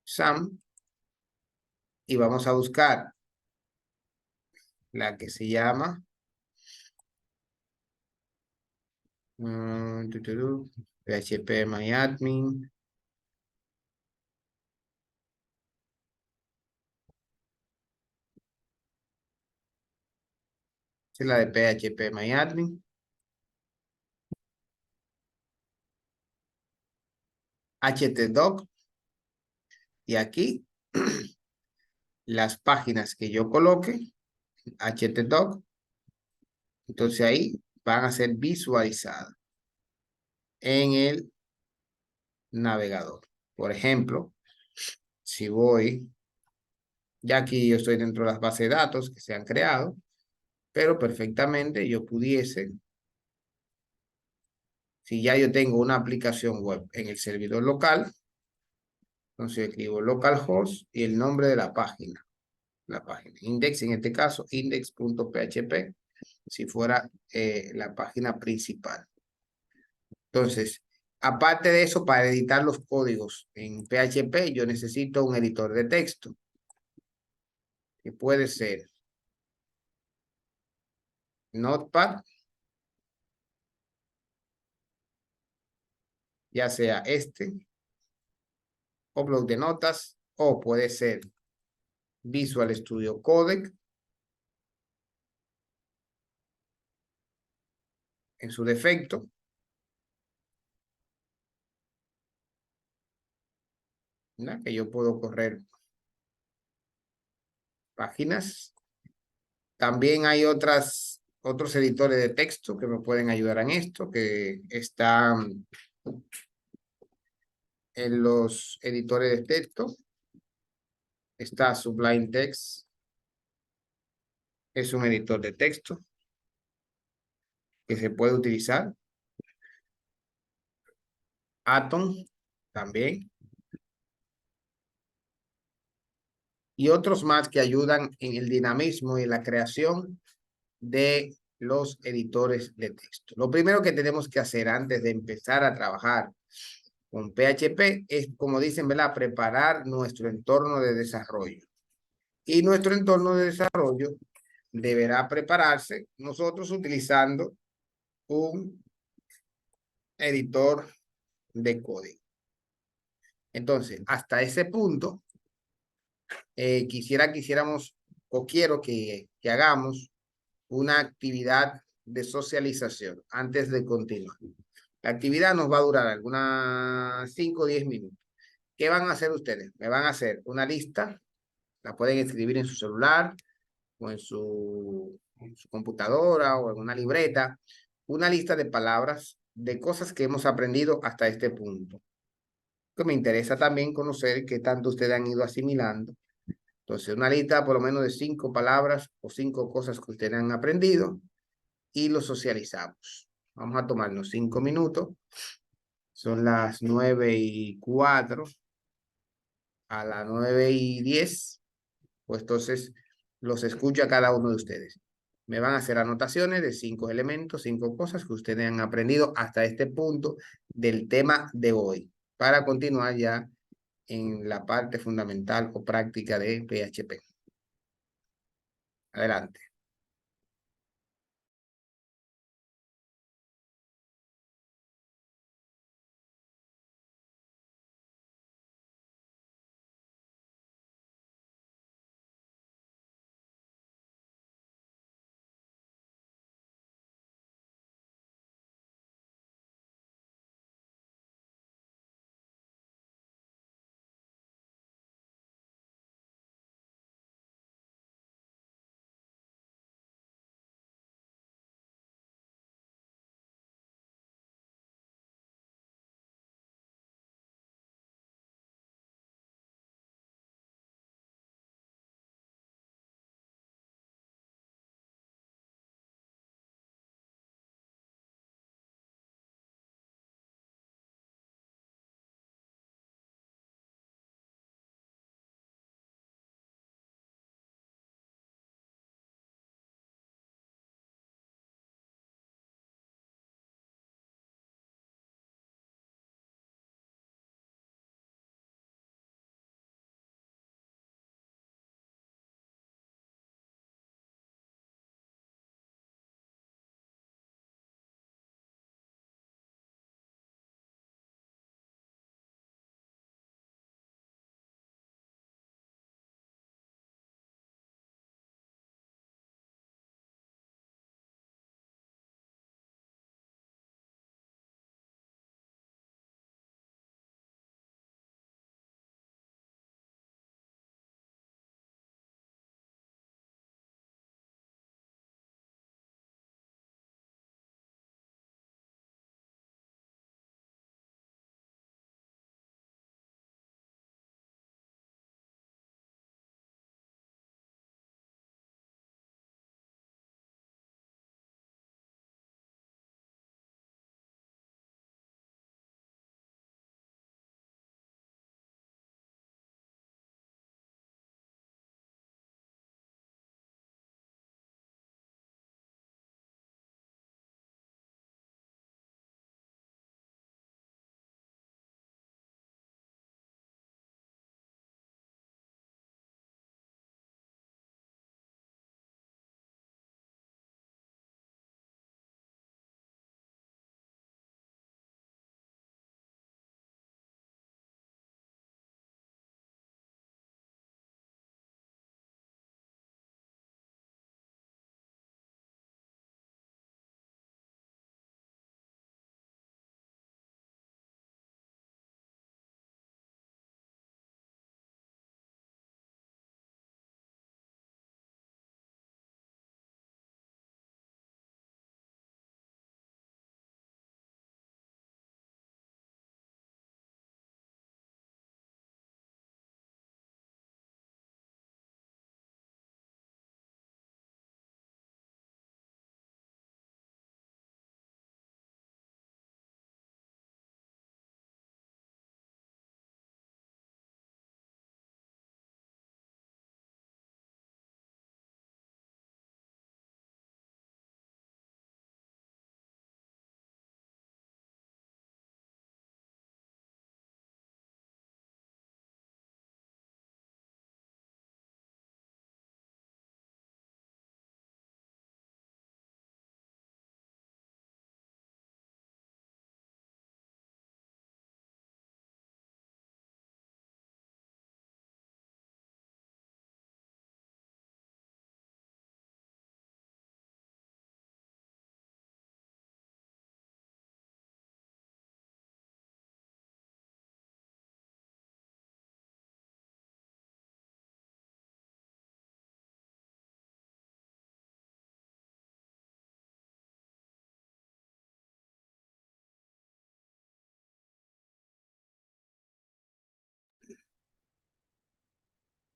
Speaker 1: SAM. Y vamos a buscar la que se llama phpMyAdmin. Es la de phpMyAdmin. htdoc. Y aquí las páginas que yo coloque, htdoc, entonces ahí van a ser visualizadas en el navegador. Por ejemplo, si voy, ya aquí yo estoy dentro de las bases de datos que se han creado, pero perfectamente yo pudiese, si ya yo tengo una aplicación web en el servidor local, entonces escribo localhost y el nombre de la página index, en este caso index.php, si fuera la página principal. Entonces, aparte de eso, para editar los códigos en PHP, yo necesito un editor de texto, que puede ser Notepad, ya sea este, o bloc de notas, o puede ser Visual Studio Code en su defecto. ¿No? Que yo puedo correr páginas. También hay otros editores de texto que me pueden ayudar en esto, que están en los editores de texto. Está Sublime Text, es un editor de texto que se puede utilizar. Atom también. Y otros más que ayudan en el dinamismo y la creación de los editores de texto. Lo primero que tenemos que hacer antes de empezar a trabajar con PHP es, como dicen, ¿verdad?, preparar nuestro entorno de desarrollo. Y nuestro entorno de desarrollo deberá prepararse nosotros utilizando un editor de código. Entonces, hasta ese punto, quisiéramos o quiero que hagamos una actividad de socialización antes de continuar. La actividad nos va a durar algunas 5 o 10 minutos. ¿Qué van a hacer ustedes? Me van a hacer una lista, la pueden escribir en su celular o en su computadora o en una libreta, una lista de palabras, de cosas que hemos aprendido hasta este punto. Que me interesa también conocer qué tanto ustedes han ido asimilando. Entonces, una lista por lo menos de 5 palabras o 5 cosas que ustedes han aprendido y lo socializamos. Vamos a tomarnos 5 minutos. Son las 9:04. A las 9:10, pues entonces los escucho a cada uno de ustedes. Me van a hacer anotaciones de 5 elementos, 5 cosas que ustedes han aprendido hasta este punto del tema de hoy, para continuar ya en la parte fundamental o práctica de PHP. Adelante.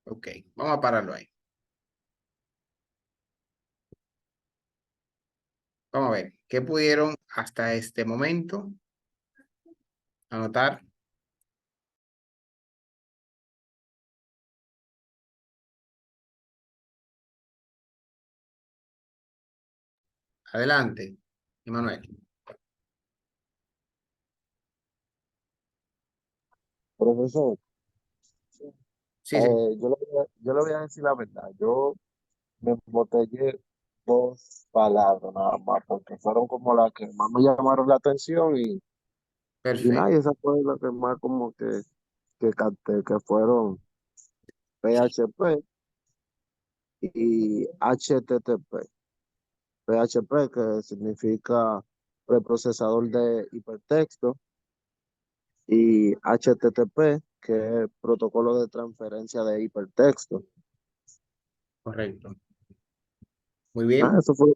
Speaker 1: Ok, vamos a pararlo ahí. Vamos a ver, ¿qué pudieron hasta este momento anotar? Adelante, Emanuel.
Speaker 8: Profesor,
Speaker 1: Sí, sí,
Speaker 8: yo le voy a decir la verdad. Yo me botellé dos palabras nada más, porque fueron como las que más me llamaron la atención y nada, y
Speaker 1: perfecto,
Speaker 8: esa fue la que más como que capté, que fueron PHP y HTTP. PHP, que significa preprocesador de hipertexto, y HTTP, que es protocolo de transferencia de hipertexto.
Speaker 1: correcto. Muy
Speaker 8: Nada,
Speaker 1: bien.
Speaker 8: eso fue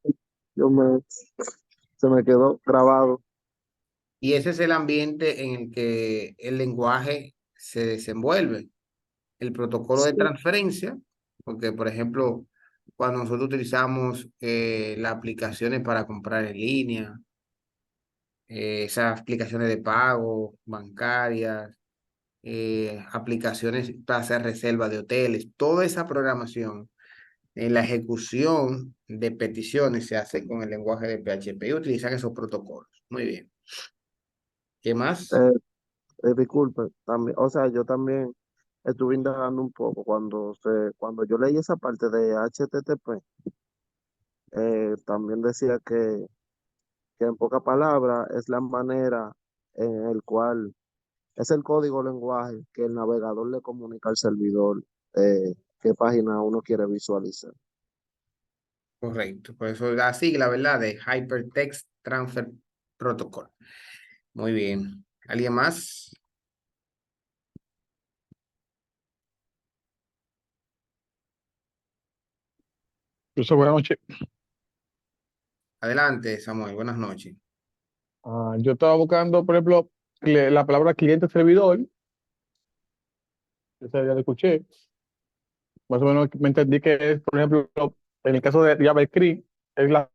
Speaker 8: lo que se me quedó grabado.
Speaker 1: Y ese es el ambiente en el que el lenguaje se desenvuelve. El protocolo de
Speaker 8: Sí,
Speaker 1: transferencia, porque por ejemplo, cuando nosotros utilizamos las aplicaciones para comprar en línea, esas aplicaciones de pago, bancarias, aplicaciones para hacer reserva de hoteles, toda esa programación en la ejecución de peticiones se hace con el lenguaje de PHP y utilizan esos protocolos. Muy bien. ¿Qué más?
Speaker 8: eh, disculpe, también, o sea, yo también estuve indagando un poco cuando yo leí esa parte de HTTP, también decía que en pocas palabras es la manera en el cual es el código lenguaje que el navegador le comunica al servidor qué página uno quiere visualizar.
Speaker 1: Correcto. Por eso la sigla, ¿verdad? De Hypertext Transfer Protocol. Muy bien. ¿Alguien más?
Speaker 9: Entonces, buenas noches.
Speaker 1: Adelante, Samuel. Buenas noches.
Speaker 9: Yo estaba buscando, por ejemplo, la palabra cliente-servidor, esa ya la escuché. Más o menos me entendí que es, por ejemplo, en el caso de JavaScript, es la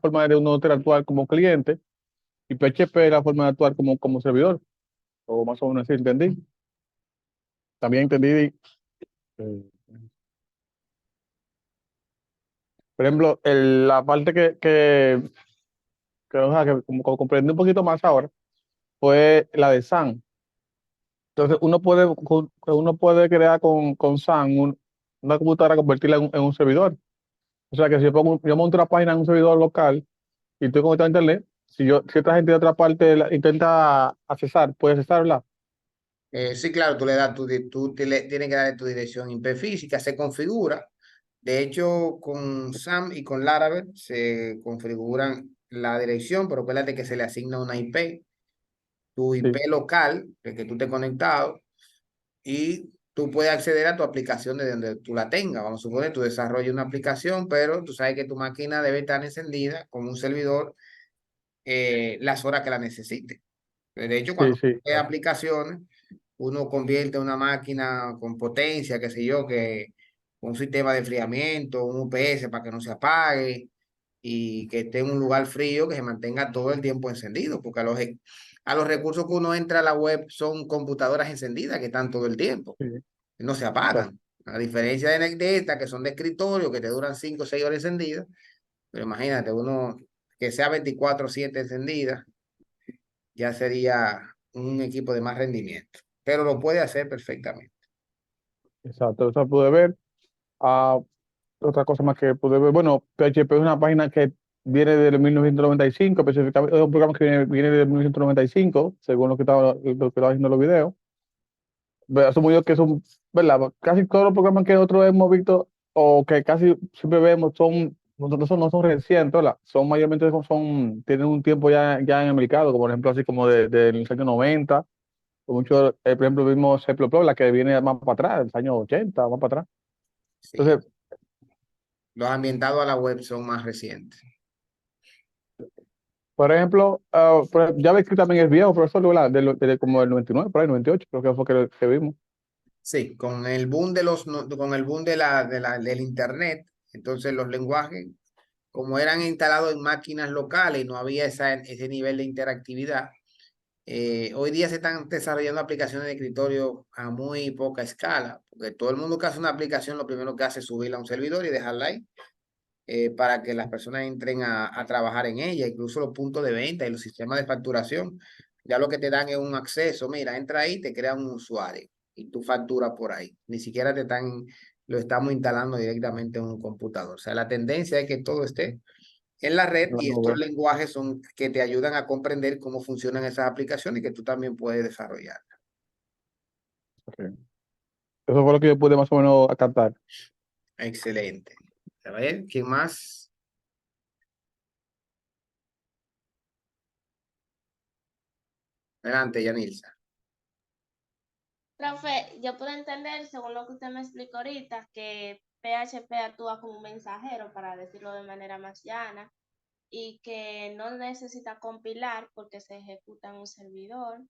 Speaker 9: forma de uno interactuar como cliente y PHP es la forma de actuar como servidor, o más o menos así entendí. También entendí, por ejemplo, la parte o sea, que como comprendí un poquito más ahora, fue la de SAN. Entonces, uno puede crear con SAN una computadora, convertirla en un servidor. O sea, que si yo monto una página en un servidor local y estoy conectado a internet, si otra gente de otra parte intenta accesar, puede accesarla.
Speaker 1: Sí, claro, tú le das tienes que darle tu dirección IP física, se configura. De hecho, con SAM y con Laravel se configuran la dirección, pero acuérdate que se le asigna una IP, tu IP
Speaker 9: Sí,
Speaker 1: local, de que tú estés conectado, y tú puedes acceder a tu aplicación de donde tú la tengas. Vamos a suponer, tú desarrollas una aplicación, pero tú sabes que tu máquina debe estar encendida con un servidor las horas que la necesite. De hecho,
Speaker 9: sí,
Speaker 1: cuando
Speaker 9: sí,
Speaker 1: hay aplicaciones, uno convierte una máquina con potencia, qué sé yo, que un sistema de enfriamiento, un UPS para que no se apague y que esté en un lugar frío, que se mantenga todo el tiempo encendido, porque a los recursos que uno entra a la web son computadoras encendidas que están todo el tiempo,
Speaker 9: sí,
Speaker 1: no se
Speaker 9: exacto,
Speaker 1: apagan. A diferencia de estas que son de escritorio, que te duran 5 o 6 horas encendidas, pero imagínate, uno que sea 24/7 encendida, ya sería un equipo de más rendimiento, pero lo puede hacer perfectamente.
Speaker 9: exacto. O sea, pude ver. ah, Otra cosa más que pude ver, bueno, PHP es una página que viene del 1995, específicamente, es un programa que viene del 1995, según lo que estaba haciendo los videos. Asumo yo que son, ¿verdad? Casi todos los programas que nosotros hemos visto o que casi siempre vemos no son recientes, ¿verdad? Son mayormente tienen un tiempo ya en el mercado, como por ejemplo así como de los años 90, o mucho, por ejemplo vimos C++, la que viene más para atrás, los años 80, más para atrás.
Speaker 1: Sí,
Speaker 9: Entonces,
Speaker 1: los ambientados a la web son más recientes.
Speaker 9: por ejemplo, JavaScript también es viejo, profesor, ¿verdad? Como del 99, por ahí, 98, creo que fue que vimos.
Speaker 1: Sí, con el boom de con el boom de del internet, entonces los lenguajes, como eran instalados en máquinas locales y no había ese nivel de interactividad, hoy día se están desarrollando aplicaciones de escritorio a muy poca escala, porque todo el mundo que hace una aplicación lo primero que hace es subirla a un servidor y dejarla ahí, para que las personas entren a trabajar en ella, incluso los puntos de venta y los sistemas de facturación. Ya lo que te dan es un acceso, mira, entra ahí, te crean un usuario y tú facturas por ahí. Ni siquiera lo estamos instalando directamente en un computador. O sea, la tendencia es que todo esté en la red
Speaker 8: La
Speaker 1: y estos
Speaker 8: nube.
Speaker 1: lenguajes son que te ayudan a comprender cómo funcionan esas aplicaciones y que tú también puedes desarrollar.
Speaker 9: Ok. Eso fue lo que yo pude más o menos captar.
Speaker 1: Excelente. A ver, ¿quién más? Adelante, Yanilza.
Speaker 3: Profe, yo puedo entender, según lo que usted me explicó ahorita, que PHP actúa como un mensajero, para decirlo de manera más llana, y que no necesita compilar porque se ejecuta en un servidor.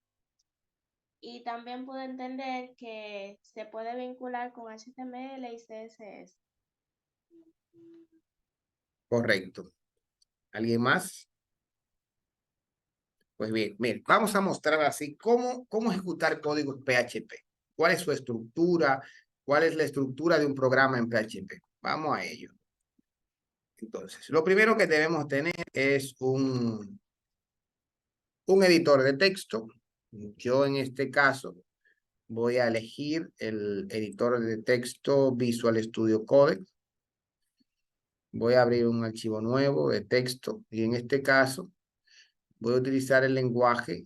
Speaker 3: Y también puedo entender que se puede vincular con HTML y CSS.
Speaker 1: Correcto. ¿Alguien más? Pues bien, mire, vamos a mostrar así cómo ejecutar códigos PHP. ¿Cuál es su estructura? ¿Cuál es la estructura de un programa en PHP? Vamos a ello. Entonces, lo primero que debemos tener es un editor de texto. Yo en este caso voy a elegir el editor de texto Visual Studio Code. Voy a abrir un archivo nuevo de texto y en este caso voy a utilizar el lenguaje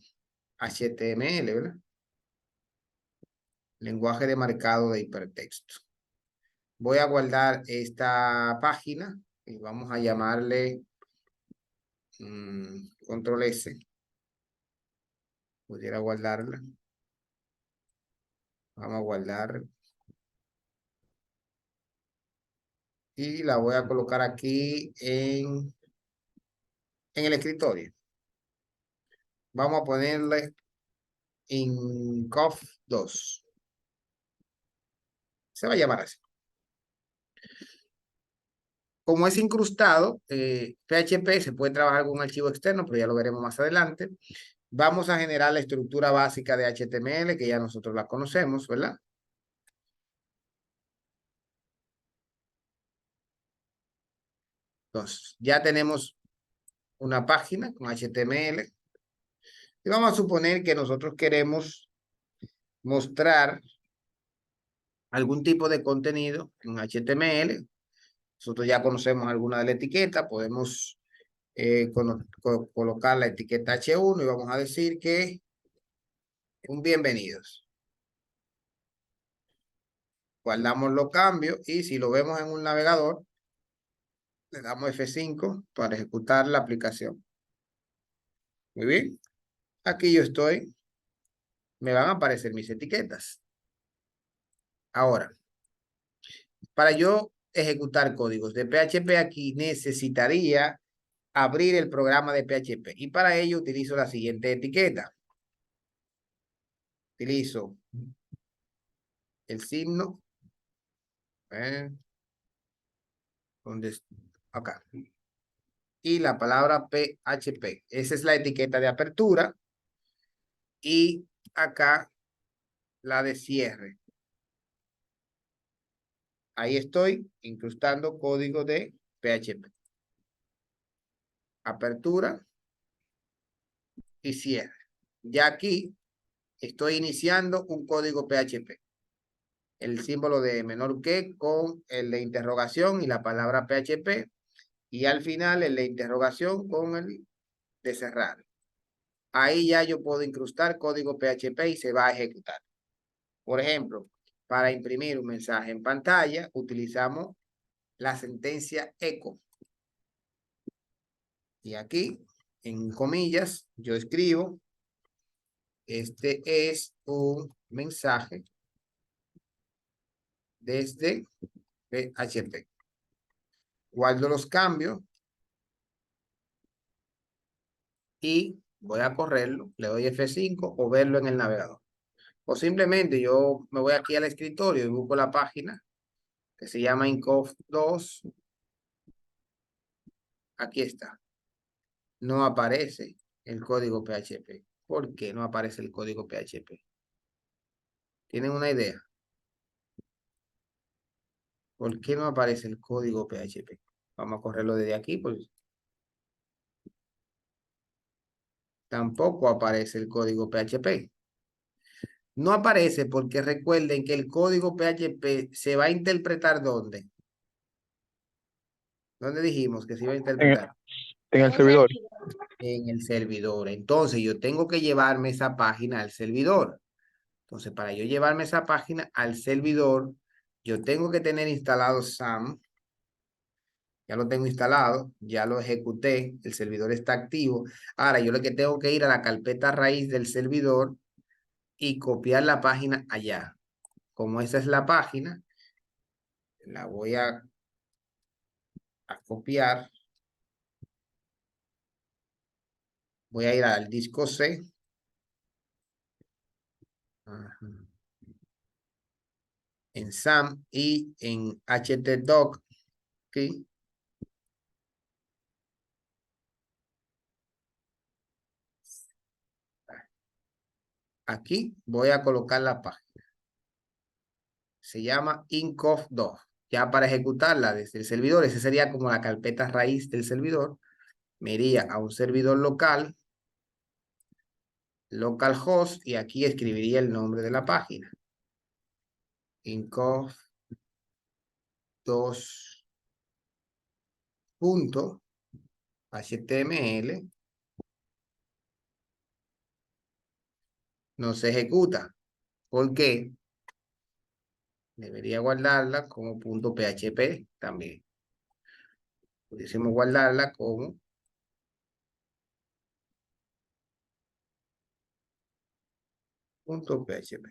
Speaker 1: HTML, ¿verdad? Lenguaje de marcado de hipertexto. Voy a guardar esta página y vamos a llamarle control S. Pudiera guardarla. Vamos a guardar. Y la voy a colocar aquí en el escritorio. Vamos a ponerle en COF 2. Se va a llamar así. Como es incrustado, PHP se puede trabajar con un archivo externo, pero ya lo veremos más adelante. Vamos a generar la estructura básica de HTML, que ya nosotros la conocemos, ¿verdad? Entonces, ya tenemos una página con HTML. Y vamos a suponer que nosotros queremos mostrar algún tipo de contenido en HTML. Nosotros ya conocemos alguna de la etiqueta. Podemos colocar la etiqueta H1 y vamos a decir que un bienvenidos. Guardamos los cambios y si lo vemos en un navegador, le damos F5 para ejecutar la aplicación. Muy bien. Aquí yo estoy. Me van a aparecer mis etiquetas. Ahora, para yo ejecutar códigos de PHP aquí necesitaría abrir el programa de PHP y para ello utilizo la siguiente etiqueta. Utilizo el signo. ¿Dónde? Acá. Y la palabra PHP. Esa es la etiqueta de apertura. Y acá la de cierre. Ahí estoy incrustando código de PHP. Apertura y cierre. Ya aquí estoy iniciando un código PHP. El símbolo de menor que con el de interrogación y la palabra PHP. Y al final el de interrogación con el de cerrar. Ahí ya yo puedo incrustar código PHP y se va a ejecutar. Por ejemplo, para imprimir un mensaje en pantalla, utilizamos la sentencia echo. Y aquí, en comillas, yo escribo, este es un mensaje desde PHP. Guardo los cambios y voy a correrlo. Le doy F5 o verlo en el navegador. O simplemente yo me voy aquí al escritorio y busco la página que se llama INCOF 2. Aquí está. No aparece el código PHP. ¿Por qué no aparece el código PHP? ¿Tienen una idea? ¿Por qué no aparece el código PHP? Vamos a correrlo desde aquí, pues. Tampoco aparece el código PHP. No aparece porque recuerden que el código PHP se va a interpretar ¿dónde? ¿Dónde dijimos que se iba a interpretar?
Speaker 9: En el servidor.
Speaker 1: En el servidor. Entonces yo tengo que llevarme esa página al servidor. Entonces para yo llevarme esa página al servidor, yo tengo que tener instalado SAM. Ya lo tengo instalado, ya lo ejecuté, el servidor está activo. Ahora yo lo que tengo que ir a la carpeta raíz del servidor y copiar la página allá. Como esa es la página, la voy a copiar. Voy a ir al disco C. Ajá. En SAM y en htdoc. ¿Okay? Aquí voy a colocar la página. Se llama INCOF2. Ya para ejecutarla desde el servidor, esa sería como la carpeta raíz del servidor. Me iría a un servidor local, localhost, y aquí escribiría el nombre de la página. INCOF2.html. No se ejecuta. ¿Por qué? Debería guardarla como .php también. Pudiésemos guardarla como .php.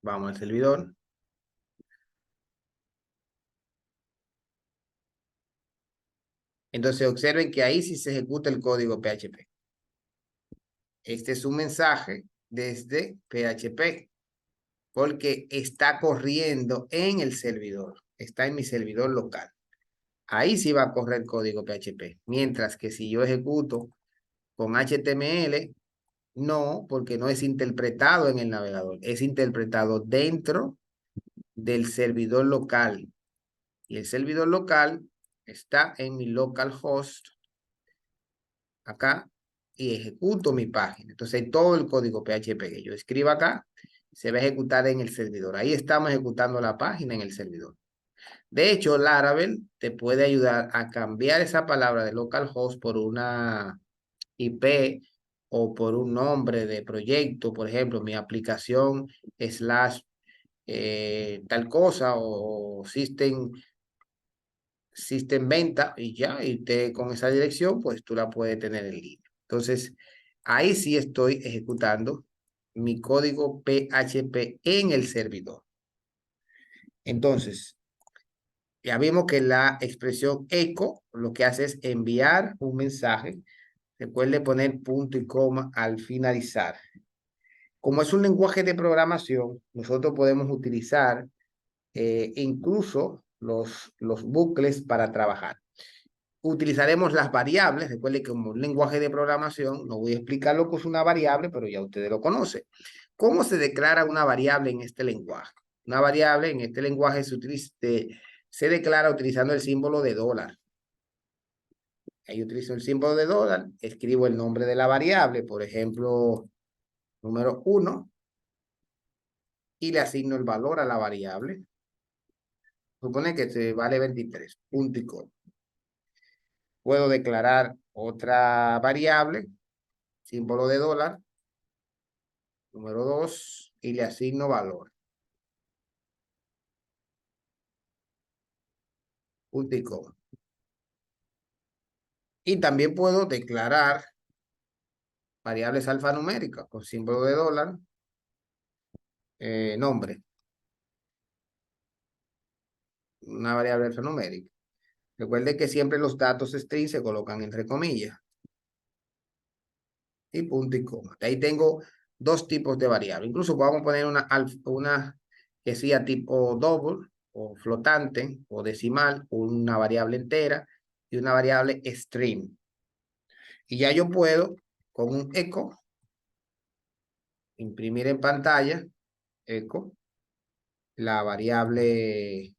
Speaker 1: Vamos al servidor. Entonces observen que ahí sí se ejecuta el código PHP. Este es un mensaje desde PHP porque está corriendo en el servidor. Está en mi servidor local. Ahí sí va a correr código PHP. Mientras que si yo ejecuto con HTML, no, porque no es interpretado en el navegador. Es interpretado dentro del servidor local. Y el servidor local está en mi localhost, acá, y ejecuto mi página. Entonces todo el código PHP que yo escriba acá se va a ejecutar en el servidor. Ahí estamos ejecutando la página en el servidor. De hecho, Laravel te puede ayudar a cambiar esa palabra de localhost por una IP o por un nombre de proyecto. Por ejemplo, mi aplicación slash tal cosa o system venta y ya, y con esa dirección, pues tú la puedes tener en línea. Entonces, ahí sí estoy ejecutando mi código PHP en el servidor. Entonces, ya vimos que la expresión echo lo que hace es enviar un mensaje. Recuerde poner punto y coma al finalizar. Como es un lenguaje de programación, nosotros podemos utilizar incluso los bucles para trabajar. Utilizaremos las variables. Recuerde que como un lenguaje de programación, no voy a explicar lo que es una variable, pero ya ustedes lo conocen. ¿Cómo se declara una variable en este lenguaje? Una variable en este lenguaje se declara utilizando el símbolo de dólar. Ahí utilizo el símbolo de dólar, escribo el nombre de la variable, por ejemplo, número 1, y le asigno el valor a la variable. Supone que se vale 23, punto y coma. Puedo declarar otra variable, símbolo de dólar, número 2, y le asigno valor. Punto y coma. Y también puedo declarar variables alfanuméricas con símbolo de dólar, nombre. Una variable alfanumérica. Recuerde que siempre los datos string se colocan entre comillas. Y punto y coma. Ahí tengo dos tipos de variables. Incluso vamos a poner una que sea tipo double o flotante o decimal, una variable entera y una variable string. Y ya yo puedo, con un echo, imprimir en pantalla, echo, la variable,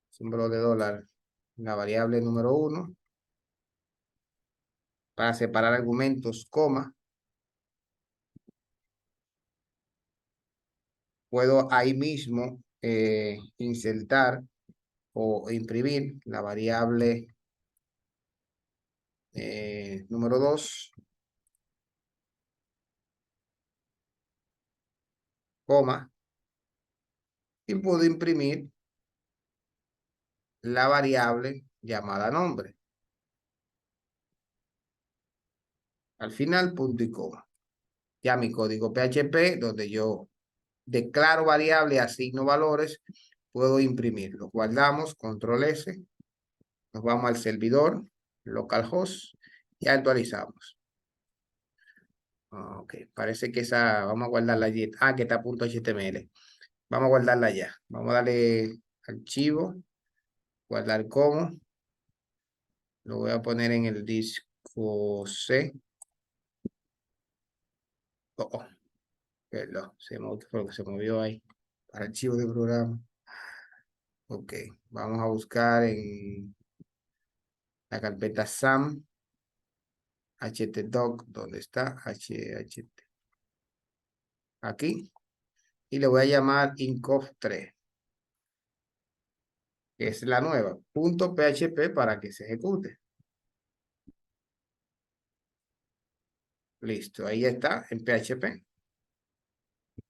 Speaker 1: símbolo de dólar, la variable número 1, para separar argumentos, coma. Puedo ahí mismo insertar o imprimir la variable número 2, coma, y puedo imprimir la variable llamada nombre. Al final, punto y coma. Ya mi código PHP, donde yo declaro variable, asigno valores, puedo imprimirlo. Guardamos, control S, nos vamos al servidor, localhost, y actualizamos. Ok, parece que esa, vamos a guardarla allí. Ah, que está .html. Vamos a guardarla ya. Vamos a darle archivo, guardar como. Lo voy a poner en el disco C. Oh, perdón, se movió ahí. Archivo de programa. Ok, vamos a buscar en la carpeta SAM, htdoc, ¿dónde está? Aquí. Y le voy a llamar incof3, que es la nueva, .php para que se ejecute. Listo, ahí está en PHP.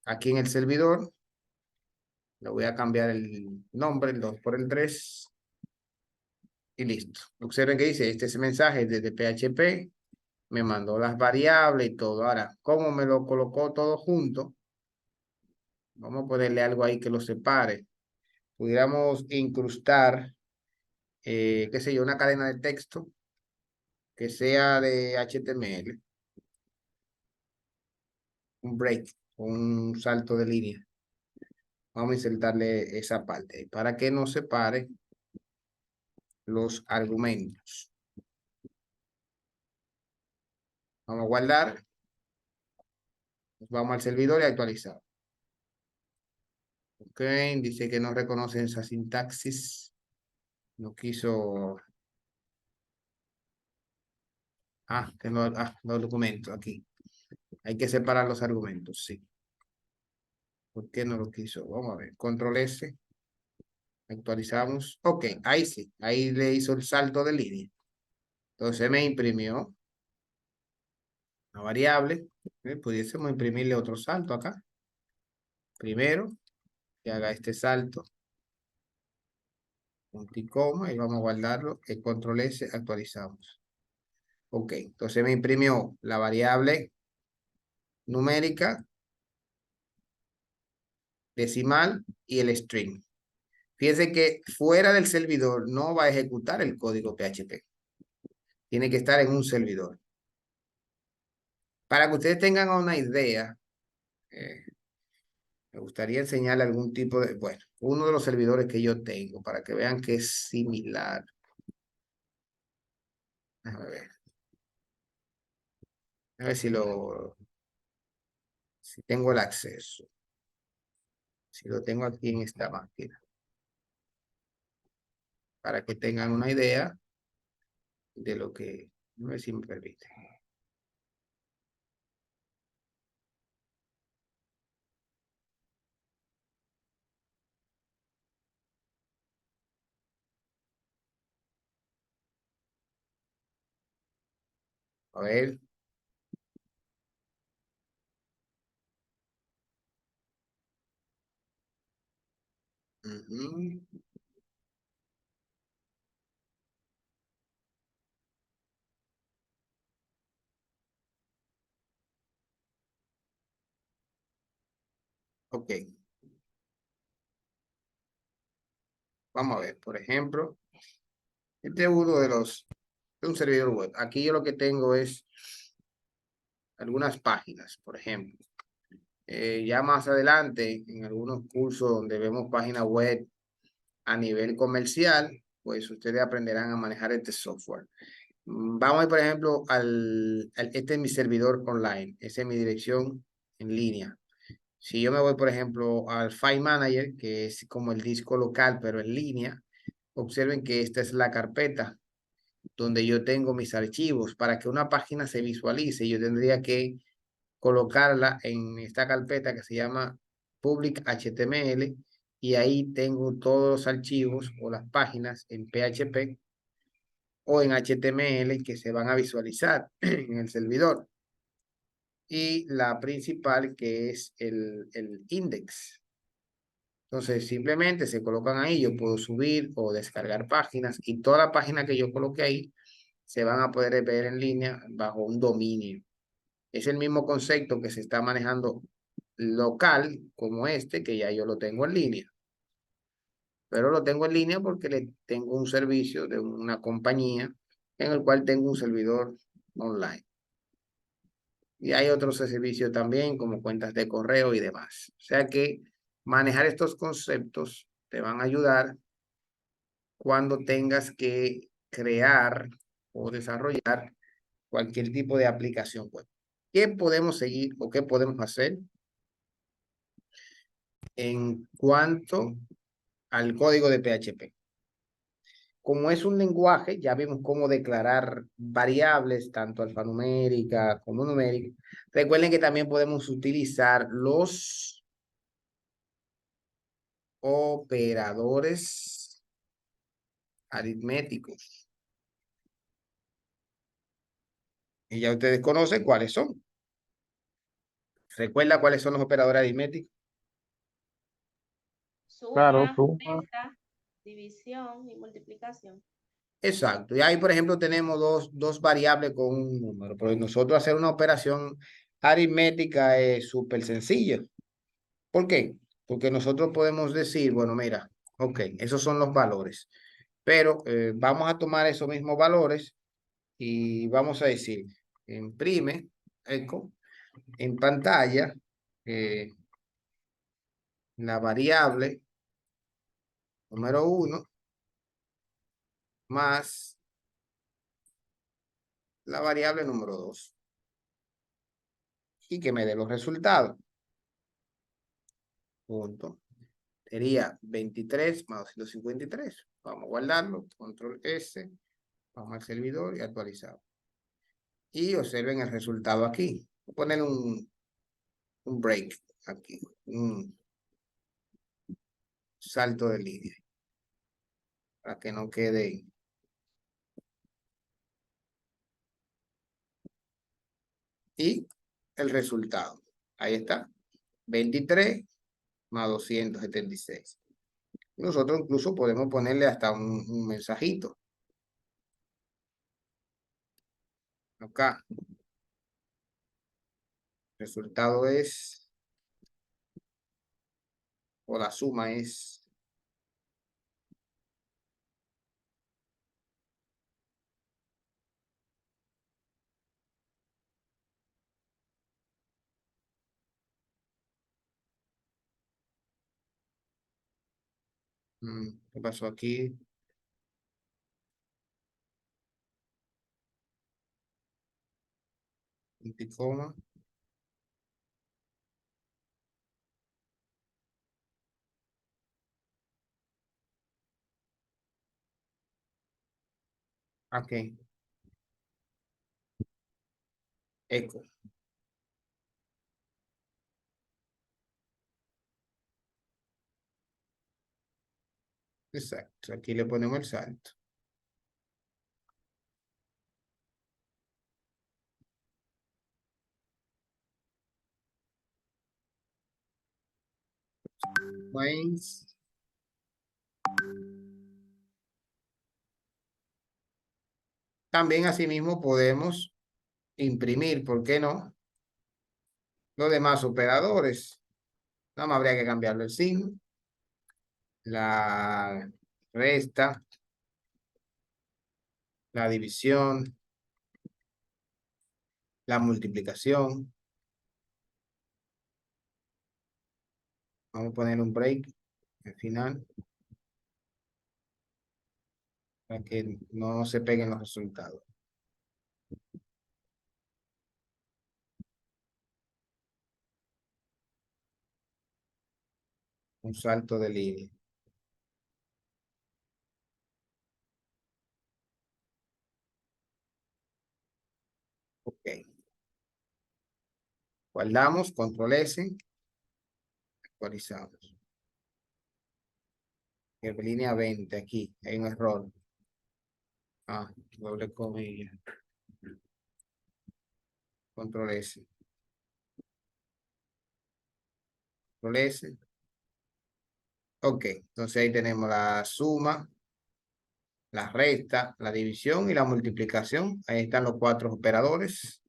Speaker 1: Aquí en el servidor, le voy a cambiar el nombre, el 2 por el 3. Y listo. Observen que dice, este es el mensaje desde PHP. Me mandó las variables y todo. Ahora, ¿cómo me lo colocó todo junto? Vamos a ponerle algo ahí que lo separe. Pudiéramos incrustar, qué sé yo, una cadena de texto que sea de HTML. Un break, un salto de línea. Vamos a insertarle esa parte para que no separe los argumentos. Vamos a guardar. Nos vamos al servidor y actualizar. Ok, dice que no reconoce esa sintaxis. No quiso. Tengo los documentos aquí. Hay que separar los argumentos, sí. ¿Por qué no lo quiso? Vamos a ver. Control S. Actualizamos. Ok, ahí sí. Ahí le hizo el salto de línea. Entonces me imprimió una variable. Pudiésemos imprimirle otro salto acá. Primero, que haga este salto. Punto y coma. Y vamos a guardarlo. El control S. Actualizamos. Ok, entonces me imprimió la variable numérica, decimal y el string. Fíjense que fuera del servidor no va a ejecutar el código PHP. Tiene que estar en un servidor. Para que ustedes tengan una idea, me gustaría enseñarle algún tipo de, bueno, uno de los servidores que yo tengo para que vean que es similar. Déjame ver. A ver si tengo el acceso. Si lo tengo aquí en esta máquina. Para que tengan una idea de lo que, a ver si me permite. A ver. Ujú. Ok. Vamos a ver, por ejemplo, Este es uno de un servidor web. Aquí yo lo que tengo es algunas páginas, por ejemplo. Ya más adelante, en algunos cursos donde vemos páginas web a nivel comercial, pues ustedes aprenderán a manejar este software. Vamos a ir, por ejemplo, este es mi servidor online, esa es mi dirección en línea. Si yo me voy, por ejemplo, al File Manager, que es como el disco local, pero en línea, observen que esta es la carpeta donde yo tengo mis archivos. Para que una página se visualice, yo tendría que colocarla en esta carpeta que se llama Public HTML y ahí tengo todos los archivos o las páginas en PHP o en HTML que se van a visualizar en el servidor. Y la principal que es el index. Entonces simplemente se colocan ahí, yo puedo subir o descargar páginas y toda la página que yo coloque ahí se van a poder ver en línea bajo un dominio. Es el mismo concepto que se está manejando local como este, que ya yo lo tengo en línea. Pero lo tengo en línea porque le tengo un servicio de una compañía en el cual tengo un servidor online. Y hay otros servicios también como cuentas de correo y demás. O sea que manejar estos conceptos te van a ayudar cuando tengas que crear o desarrollar cualquier tipo de aplicación web. ¿Qué podemos seguir o qué podemos hacer en cuanto al código de PHP? Como es un lenguaje, ya vimos cómo declarar variables, tanto alfanumérica como numérica. Recuerden que también podemos utilizar los operadores aritméticos. Y ya ustedes conocen cuáles son. ¿Recuerda cuáles son los operadores aritméticos?
Speaker 9: Claro,
Speaker 3: Suma,
Speaker 9: suma.
Speaker 3: resta, división y multiplicación.
Speaker 1: Exacto. Y ahí, por ejemplo, tenemos dos variables con un número. Pero nosotros hacer una operación aritmética es súper sencillo. ¿Por qué? Porque nosotros podemos decir, bueno, mira, ok, esos son los valores. Pero vamos a tomar esos mismos valores y vamos a decir, imprime, eco, en pantalla, la variable número 1 más la variable número 2 y que me dé los resultados. Punto. Sería 23 más 253. Vamos a guardarlo, control S, vamos al servidor y actualizado. Y observen el resultado aquí. Voy a poner un break aquí, un salto de línea para que no quede. Y el resultado. Ahí está. 23 más 276. Nosotros incluso podemos ponerle hasta un mensajito. Acá. El resultado es, o la suma es ¿qué pasó aquí? Coma. Ok. Eco. Exacto. Aquí le ponemos el salto. Pues, también asimismo podemos imprimir, ¿por qué no? Los demás operadores. Nada más habría que cambiarle el signo. La resta la división, la multiplicación. Vamos a poner un break al final para que no se peguen los resultados. Un salto de línea. Ok. Guardamos, control S, actualizamos. Línea 20 aquí, hay un error. Doble comilla. Control S. Control S. Ok, entonces ahí tenemos la suma, la resta, la división y la multiplicación. Ahí están los 4 operadores.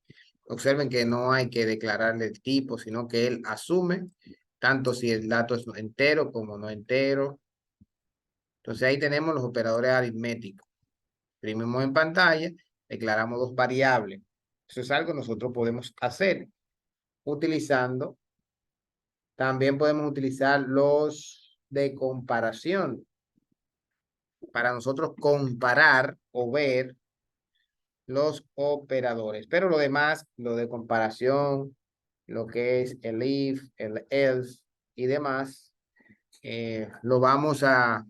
Speaker 1: Observen que no hay que declararle el tipo, sino que él asume tanto si el dato es entero como no entero. Entonces ahí tenemos los operadores aritméticos. Imprimimos en pantalla, declaramos 2 variables. Eso es algo que nosotros podemos hacer utilizando. También podemos utilizar los de comparación para nosotros comparar o ver los operadores. Pero lo demás, lo de comparación, lo que es el if, el else y demás, lo vamos a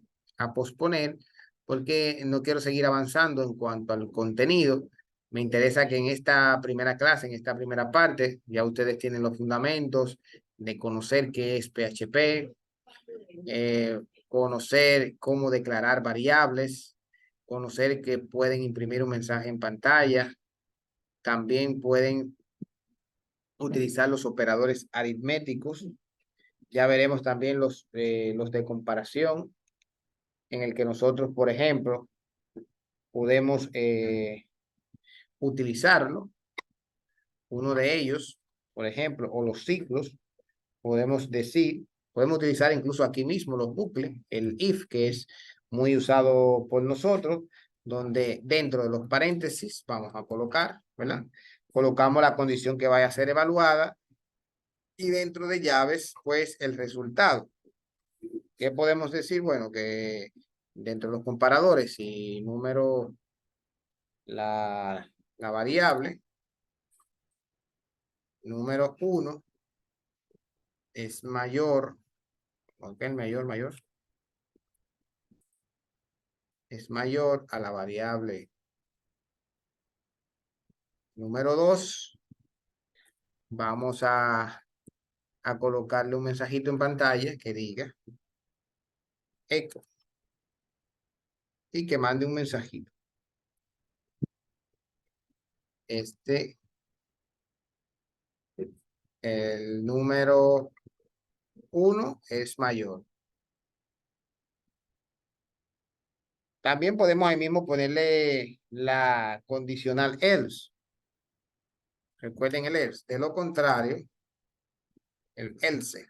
Speaker 1: posponer porque no quiero seguir avanzando en cuanto al contenido. Me interesa que en esta primera clase, en esta primera parte, ya ustedes tienen los fundamentos de conocer qué es PHP, conocer cómo declarar variables, conocer que pueden imprimir un mensaje en pantalla, también pueden utilizar los operadores aritméticos. Ya veremos también los de comparación, en el que nosotros, por ejemplo, podemos utilizarlo. Uno de ellos, por ejemplo, o los ciclos, podemos decir, podemos utilizar incluso aquí mismo los bucles, el if, que es muy usado por nosotros, donde dentro de los paréntesis vamos a colocar, ¿verdad? Colocamos la condición que vaya a ser evaluada y dentro de llaves, pues el resultado. ¿Qué podemos decir? Bueno, que dentro de los comparadores, si número, la variable, número 1 es mayor, ok, mayor, es mayor a la variable número 2, vamos a colocarle un mensajito en pantalla que diga eco y que mande un mensajito. El número 1 es mayor. También podemos ahí mismo ponerle la condicional else. Recuerden el else. De lo contrario, el else.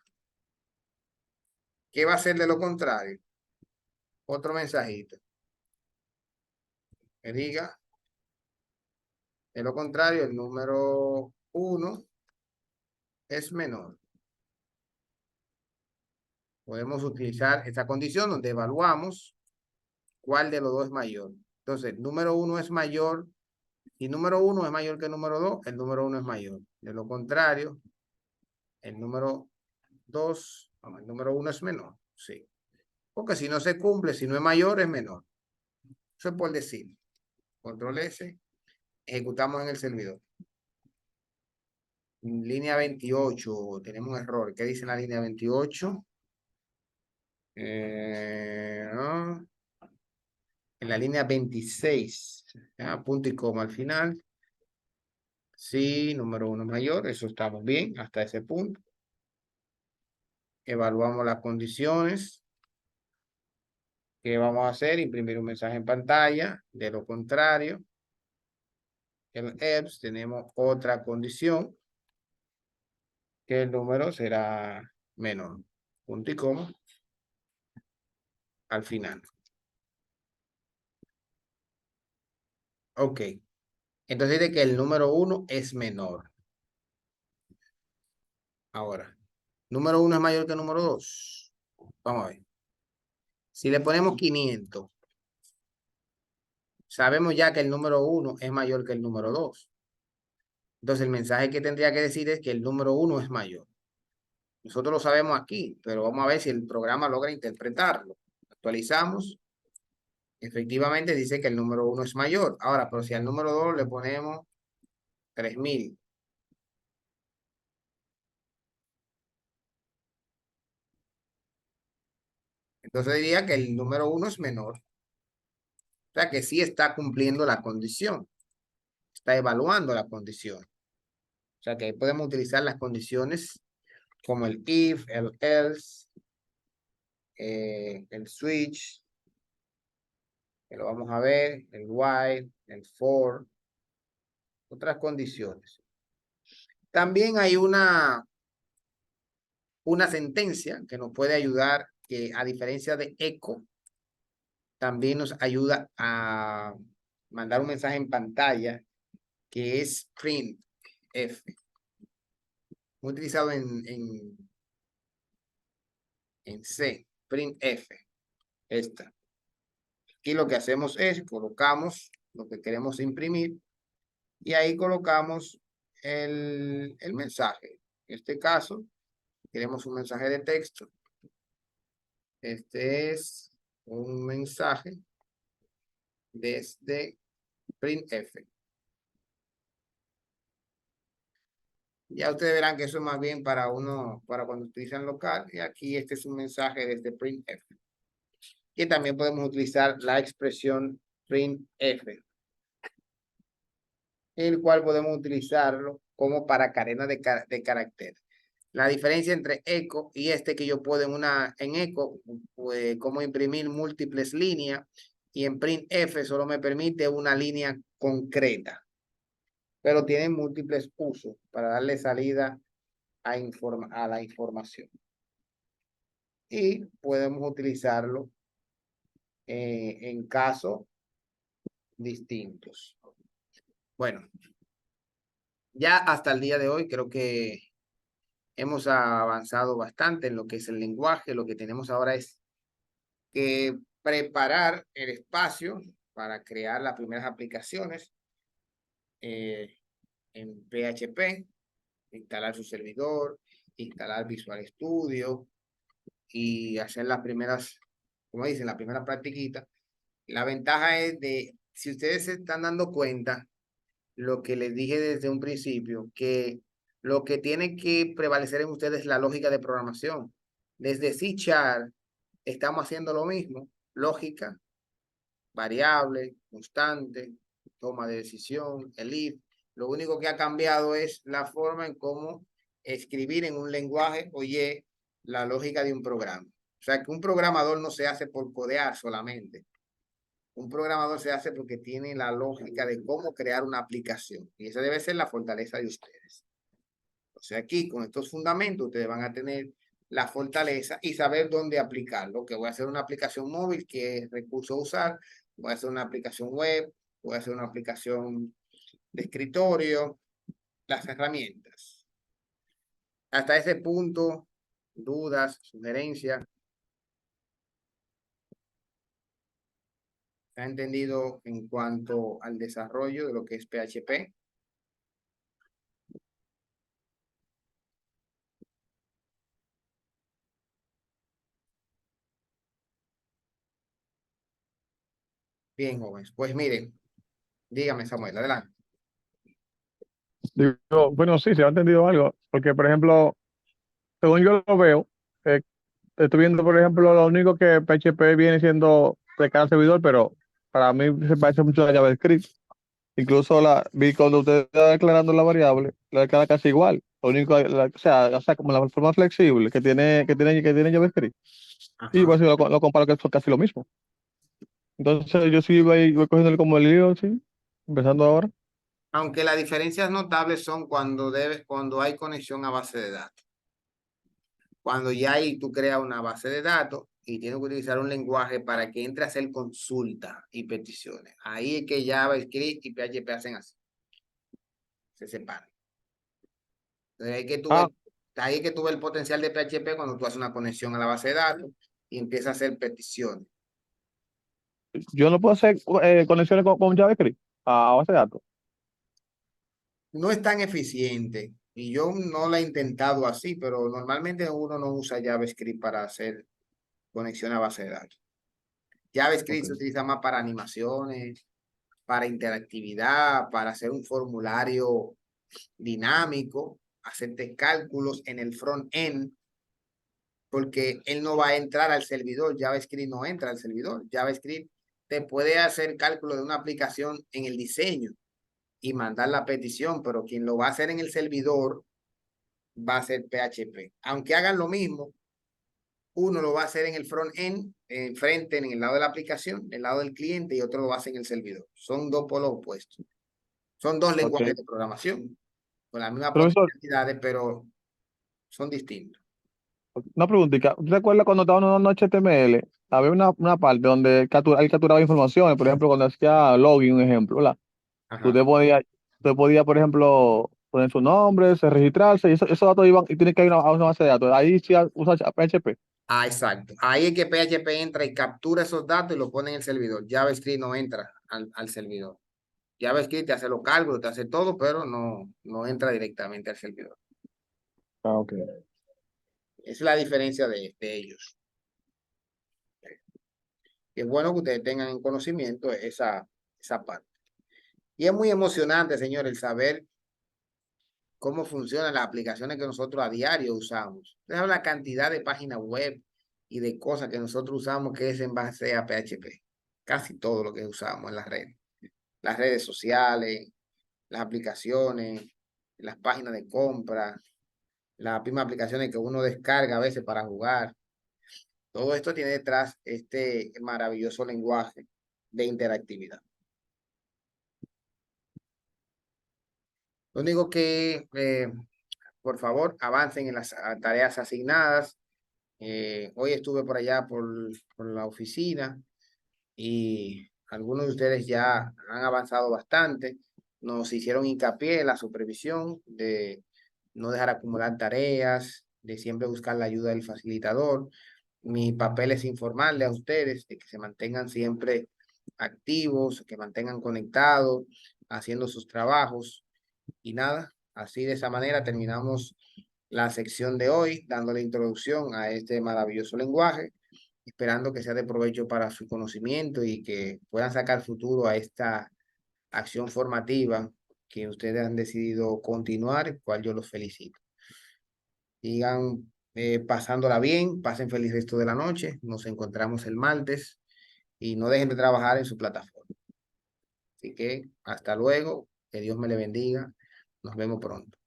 Speaker 1: ¿Qué va a hacer de lo contrario? Otro mensajito. Que diga, de lo contrario, el número 1 es menor. Podemos utilizar esta condición donde evaluamos cuál de los dos es mayor. Entonces, el número 1 es mayor. Si número 1 es mayor que el número 2, el número 1 es mayor. De lo contrario, el número 2, el número 1 es menor. Sí. Porque si no se cumple, si no es mayor, es menor. Eso es por decir. Control S. Ejecutamos en el servidor. Línea 28. Tenemos un error. ¿Qué dice la línea 28? No. En la línea 26. Punto y coma al final. Sí, número 1 mayor. Eso estamos bien hasta ese punto. Evaluamos las condiciones. ¿Qué vamos a hacer? Imprimir un mensaje en pantalla. De lo contrario, el else tenemos otra condición, que el número será menor. Punto y coma al final. Ok. Entonces dice que el número 1 es menor. Ahora, número 1 es mayor que el número 2. Vamos a ver. Si le ponemos 500, sabemos ya que el número 1 es mayor que el número 2. Entonces el mensaje que tendría que decir es que el número 1 es mayor. Nosotros lo sabemos aquí, pero vamos a ver si el programa logra interpretarlo. Actualizamos. Efectivamente dice que el número 1 es mayor. Ahora, pero si al número 2 le ponemos 3000. Entonces diría que el número 1 es menor. O sea que sí está cumpliendo la condición. Está evaluando la condición. O sea que ahí podemos utilizar las condiciones como el if, el else, el switch, que lo vamos a ver, el while, el for, otras condiciones. También hay una sentencia que nos puede ayudar, que a diferencia de echo, también nos ayuda a mandar un mensaje en pantalla, que es printf, muy utilizado en C, printf, esta. Aquí lo que hacemos es colocamos lo que queremos imprimir y ahí colocamos el mensaje. En este caso, queremos un mensaje de texto. Este es un mensaje desde printf. Ya ustedes verán que eso es más bien para cuando utilizan local. Y aquí este es un mensaje desde printf. Y también podemos utilizar la expresión printf, el cual podemos utilizarlo como para cadena de caracteres. La diferencia entre echo y este que yo puedo en echo, pues, como imprimir múltiples líneas, y en printf solo me permite una línea concreta, pero tiene múltiples usos para darle salida a la información. Y podemos utilizarlo en casos distintos. Bueno, ya hasta el día de hoy creo que hemos avanzado bastante en lo que es el lenguaje. Lo que tenemos ahora es que preparar el espacio para crear las primeras aplicaciones en PHP, instalar su servidor, instalar Visual Studio y hacer las primeras, como dicen, la primera practiquita. La ventaja es de, si ustedes se están dando cuenta, lo que les dije desde un principio, que lo que tiene que prevalecer en ustedes es la lógica de programación. Desde C# estamos haciendo lo mismo, lógica, variable, constante, toma de decisión, el if. Lo único que ha cambiado es la forma en cómo escribir en un lenguaje, oye, la lógica de un programa. O sea, que un programador no se hace por codear solamente. Un programador se hace porque tiene la lógica de cómo crear una aplicación. Y esa debe ser la fortaleza de ustedes. O sea, aquí con estos fundamentos ustedes van a tener la fortaleza y saber dónde aplicarlo. Que voy a hacer una aplicación móvil, qué recurso usar. Voy a hacer una aplicación web. Voy a hacer una aplicación de escritorio. Las herramientas. Hasta ese punto, dudas, sugerencias. ¿Se ha entendido en cuanto al desarrollo de lo que es PHP? Bien, jóvenes. Pues miren, dígame, Samuel, adelante.
Speaker 9: Digo, bueno, sí, se ha entendido algo, porque por ejemplo, según yo lo veo, estoy viendo, por ejemplo, lo único que PHP viene siendo de cada servidor, pero para mí se parece mucho a JavaScript. Incluso vi cuando usted está declarando la variable, la declara casi igual. Lo único, o sea, como la forma flexible que tiene JavaScript. Y pues lo comparo que es casi lo mismo. Entonces yo sí voy cogiendo como el lío, sí, empezando ahora.
Speaker 1: Aunque las diferencias notables son cuando hay conexión a base de datos. Cuando ya ahí tú creas una base de datos, y tiene que utilizar un lenguaje para que entre a hacer consulta y peticiones. Ahí es que JavaScript y PHP hacen así, se separan. Entonces, ahí es que tú ves el potencial de PHP cuando tú haces una conexión a la base de datos y empiezas a hacer peticiones.
Speaker 9: Yo no puedo hacer conexiones con JavaScript a base de datos.
Speaker 1: No es tan eficiente y yo no la he intentado así, pero normalmente uno no usa JavaScript para hacer conexión a base de datos. JavaScript se
Speaker 9: Ok.
Speaker 1: utiliza más para animaciones, para interactividad, para hacer un formulario dinámico, hacerte cálculos en el front-end, porque él no va a entrar al servidor. JavaScript no entra al servidor. JavaScript te puede hacer cálculo de una aplicación en el diseño y mandar la petición, pero quien lo va a hacer en el servidor va a ser PHP. Aunque hagan lo mismo, uno lo va a hacer en el front-end, enfrente, en el lado de la aplicación, en el lado del cliente, y otro lo va a hacer en el servidor. Son dos polos opuestos. Son dos
Speaker 9: Ok.
Speaker 1: lenguajes de programación con las mismas
Speaker 9: Profesor,
Speaker 1: potencialidades, pero son distintos.
Speaker 9: una preguntita. ¿Tú te acuerdas cuando estábamos dando HTML? Había una parte donde él capturaba informaciones, por ejemplo, cuando hacía login, un ejemplo, ¿verdad?
Speaker 1: Ajá.
Speaker 9: Usted podía, por ejemplo, poner su nombre, registrarse, y esos datos iban, y tiene que ir a una base de datos. Ahí sí usa PHP.
Speaker 1: Ah, exacto. Ahí es que PHP entra y captura esos datos y los pone en el servidor. JavaScript no entra al servidor. JavaScript te hace los cálculos, te hace todo, pero no entra directamente al servidor.
Speaker 9: Ah, ok.
Speaker 1: Esa es la diferencia de ellos. Es bueno que ustedes tengan en conocimiento esa parte. Y es muy emocionante, señor, el saber cómo funcionan las aplicaciones que nosotros a diario usamos. Ustedes saben la cantidad de páginas web y de cosas que nosotros usamos que es en base a PHP. Casi todo lo que usamos en las redes. Las redes sociales, las aplicaciones, las páginas de compra, las mismas aplicaciones que uno descarga a veces para jugar. Todo esto tiene detrás este maravilloso lenguaje de interactividad. Lo único que, por favor, avancen en las tareas asignadas. Hoy estuve por allá por la oficina y algunos de ustedes ya han avanzado bastante. Nos hicieron hincapié en la supervisión de no dejar acumular tareas, de siempre buscar la ayuda del facilitador. Mi papel es informarle a ustedes de que se mantengan siempre activos, que mantengan conectados, haciendo sus trabajos y nada, así de esa manera terminamos la sección de hoy, dándole introducción a este maravilloso lenguaje, esperando que sea de provecho para su conocimiento y que puedan sacar futuro a esta acción formativa que ustedes han decidido continuar, el cual yo los felicito. Sigan pasándola bien, pasen feliz resto de la noche, nos encontramos el martes y no dejen de trabajar en su plataforma. Así que hasta luego, que Dios me le bendiga, nos vemos pronto.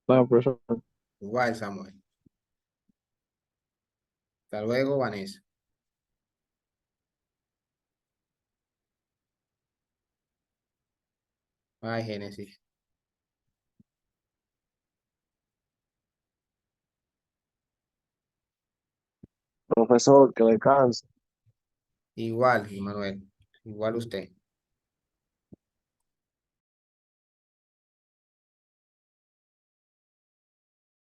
Speaker 9: Bueno, profesor.
Speaker 1: Igual, Samuel. Hasta luego, Vanessa. Bye, Génesis.
Speaker 8: Profesor, que descanse.
Speaker 1: Igual, Manuel. Igual usted.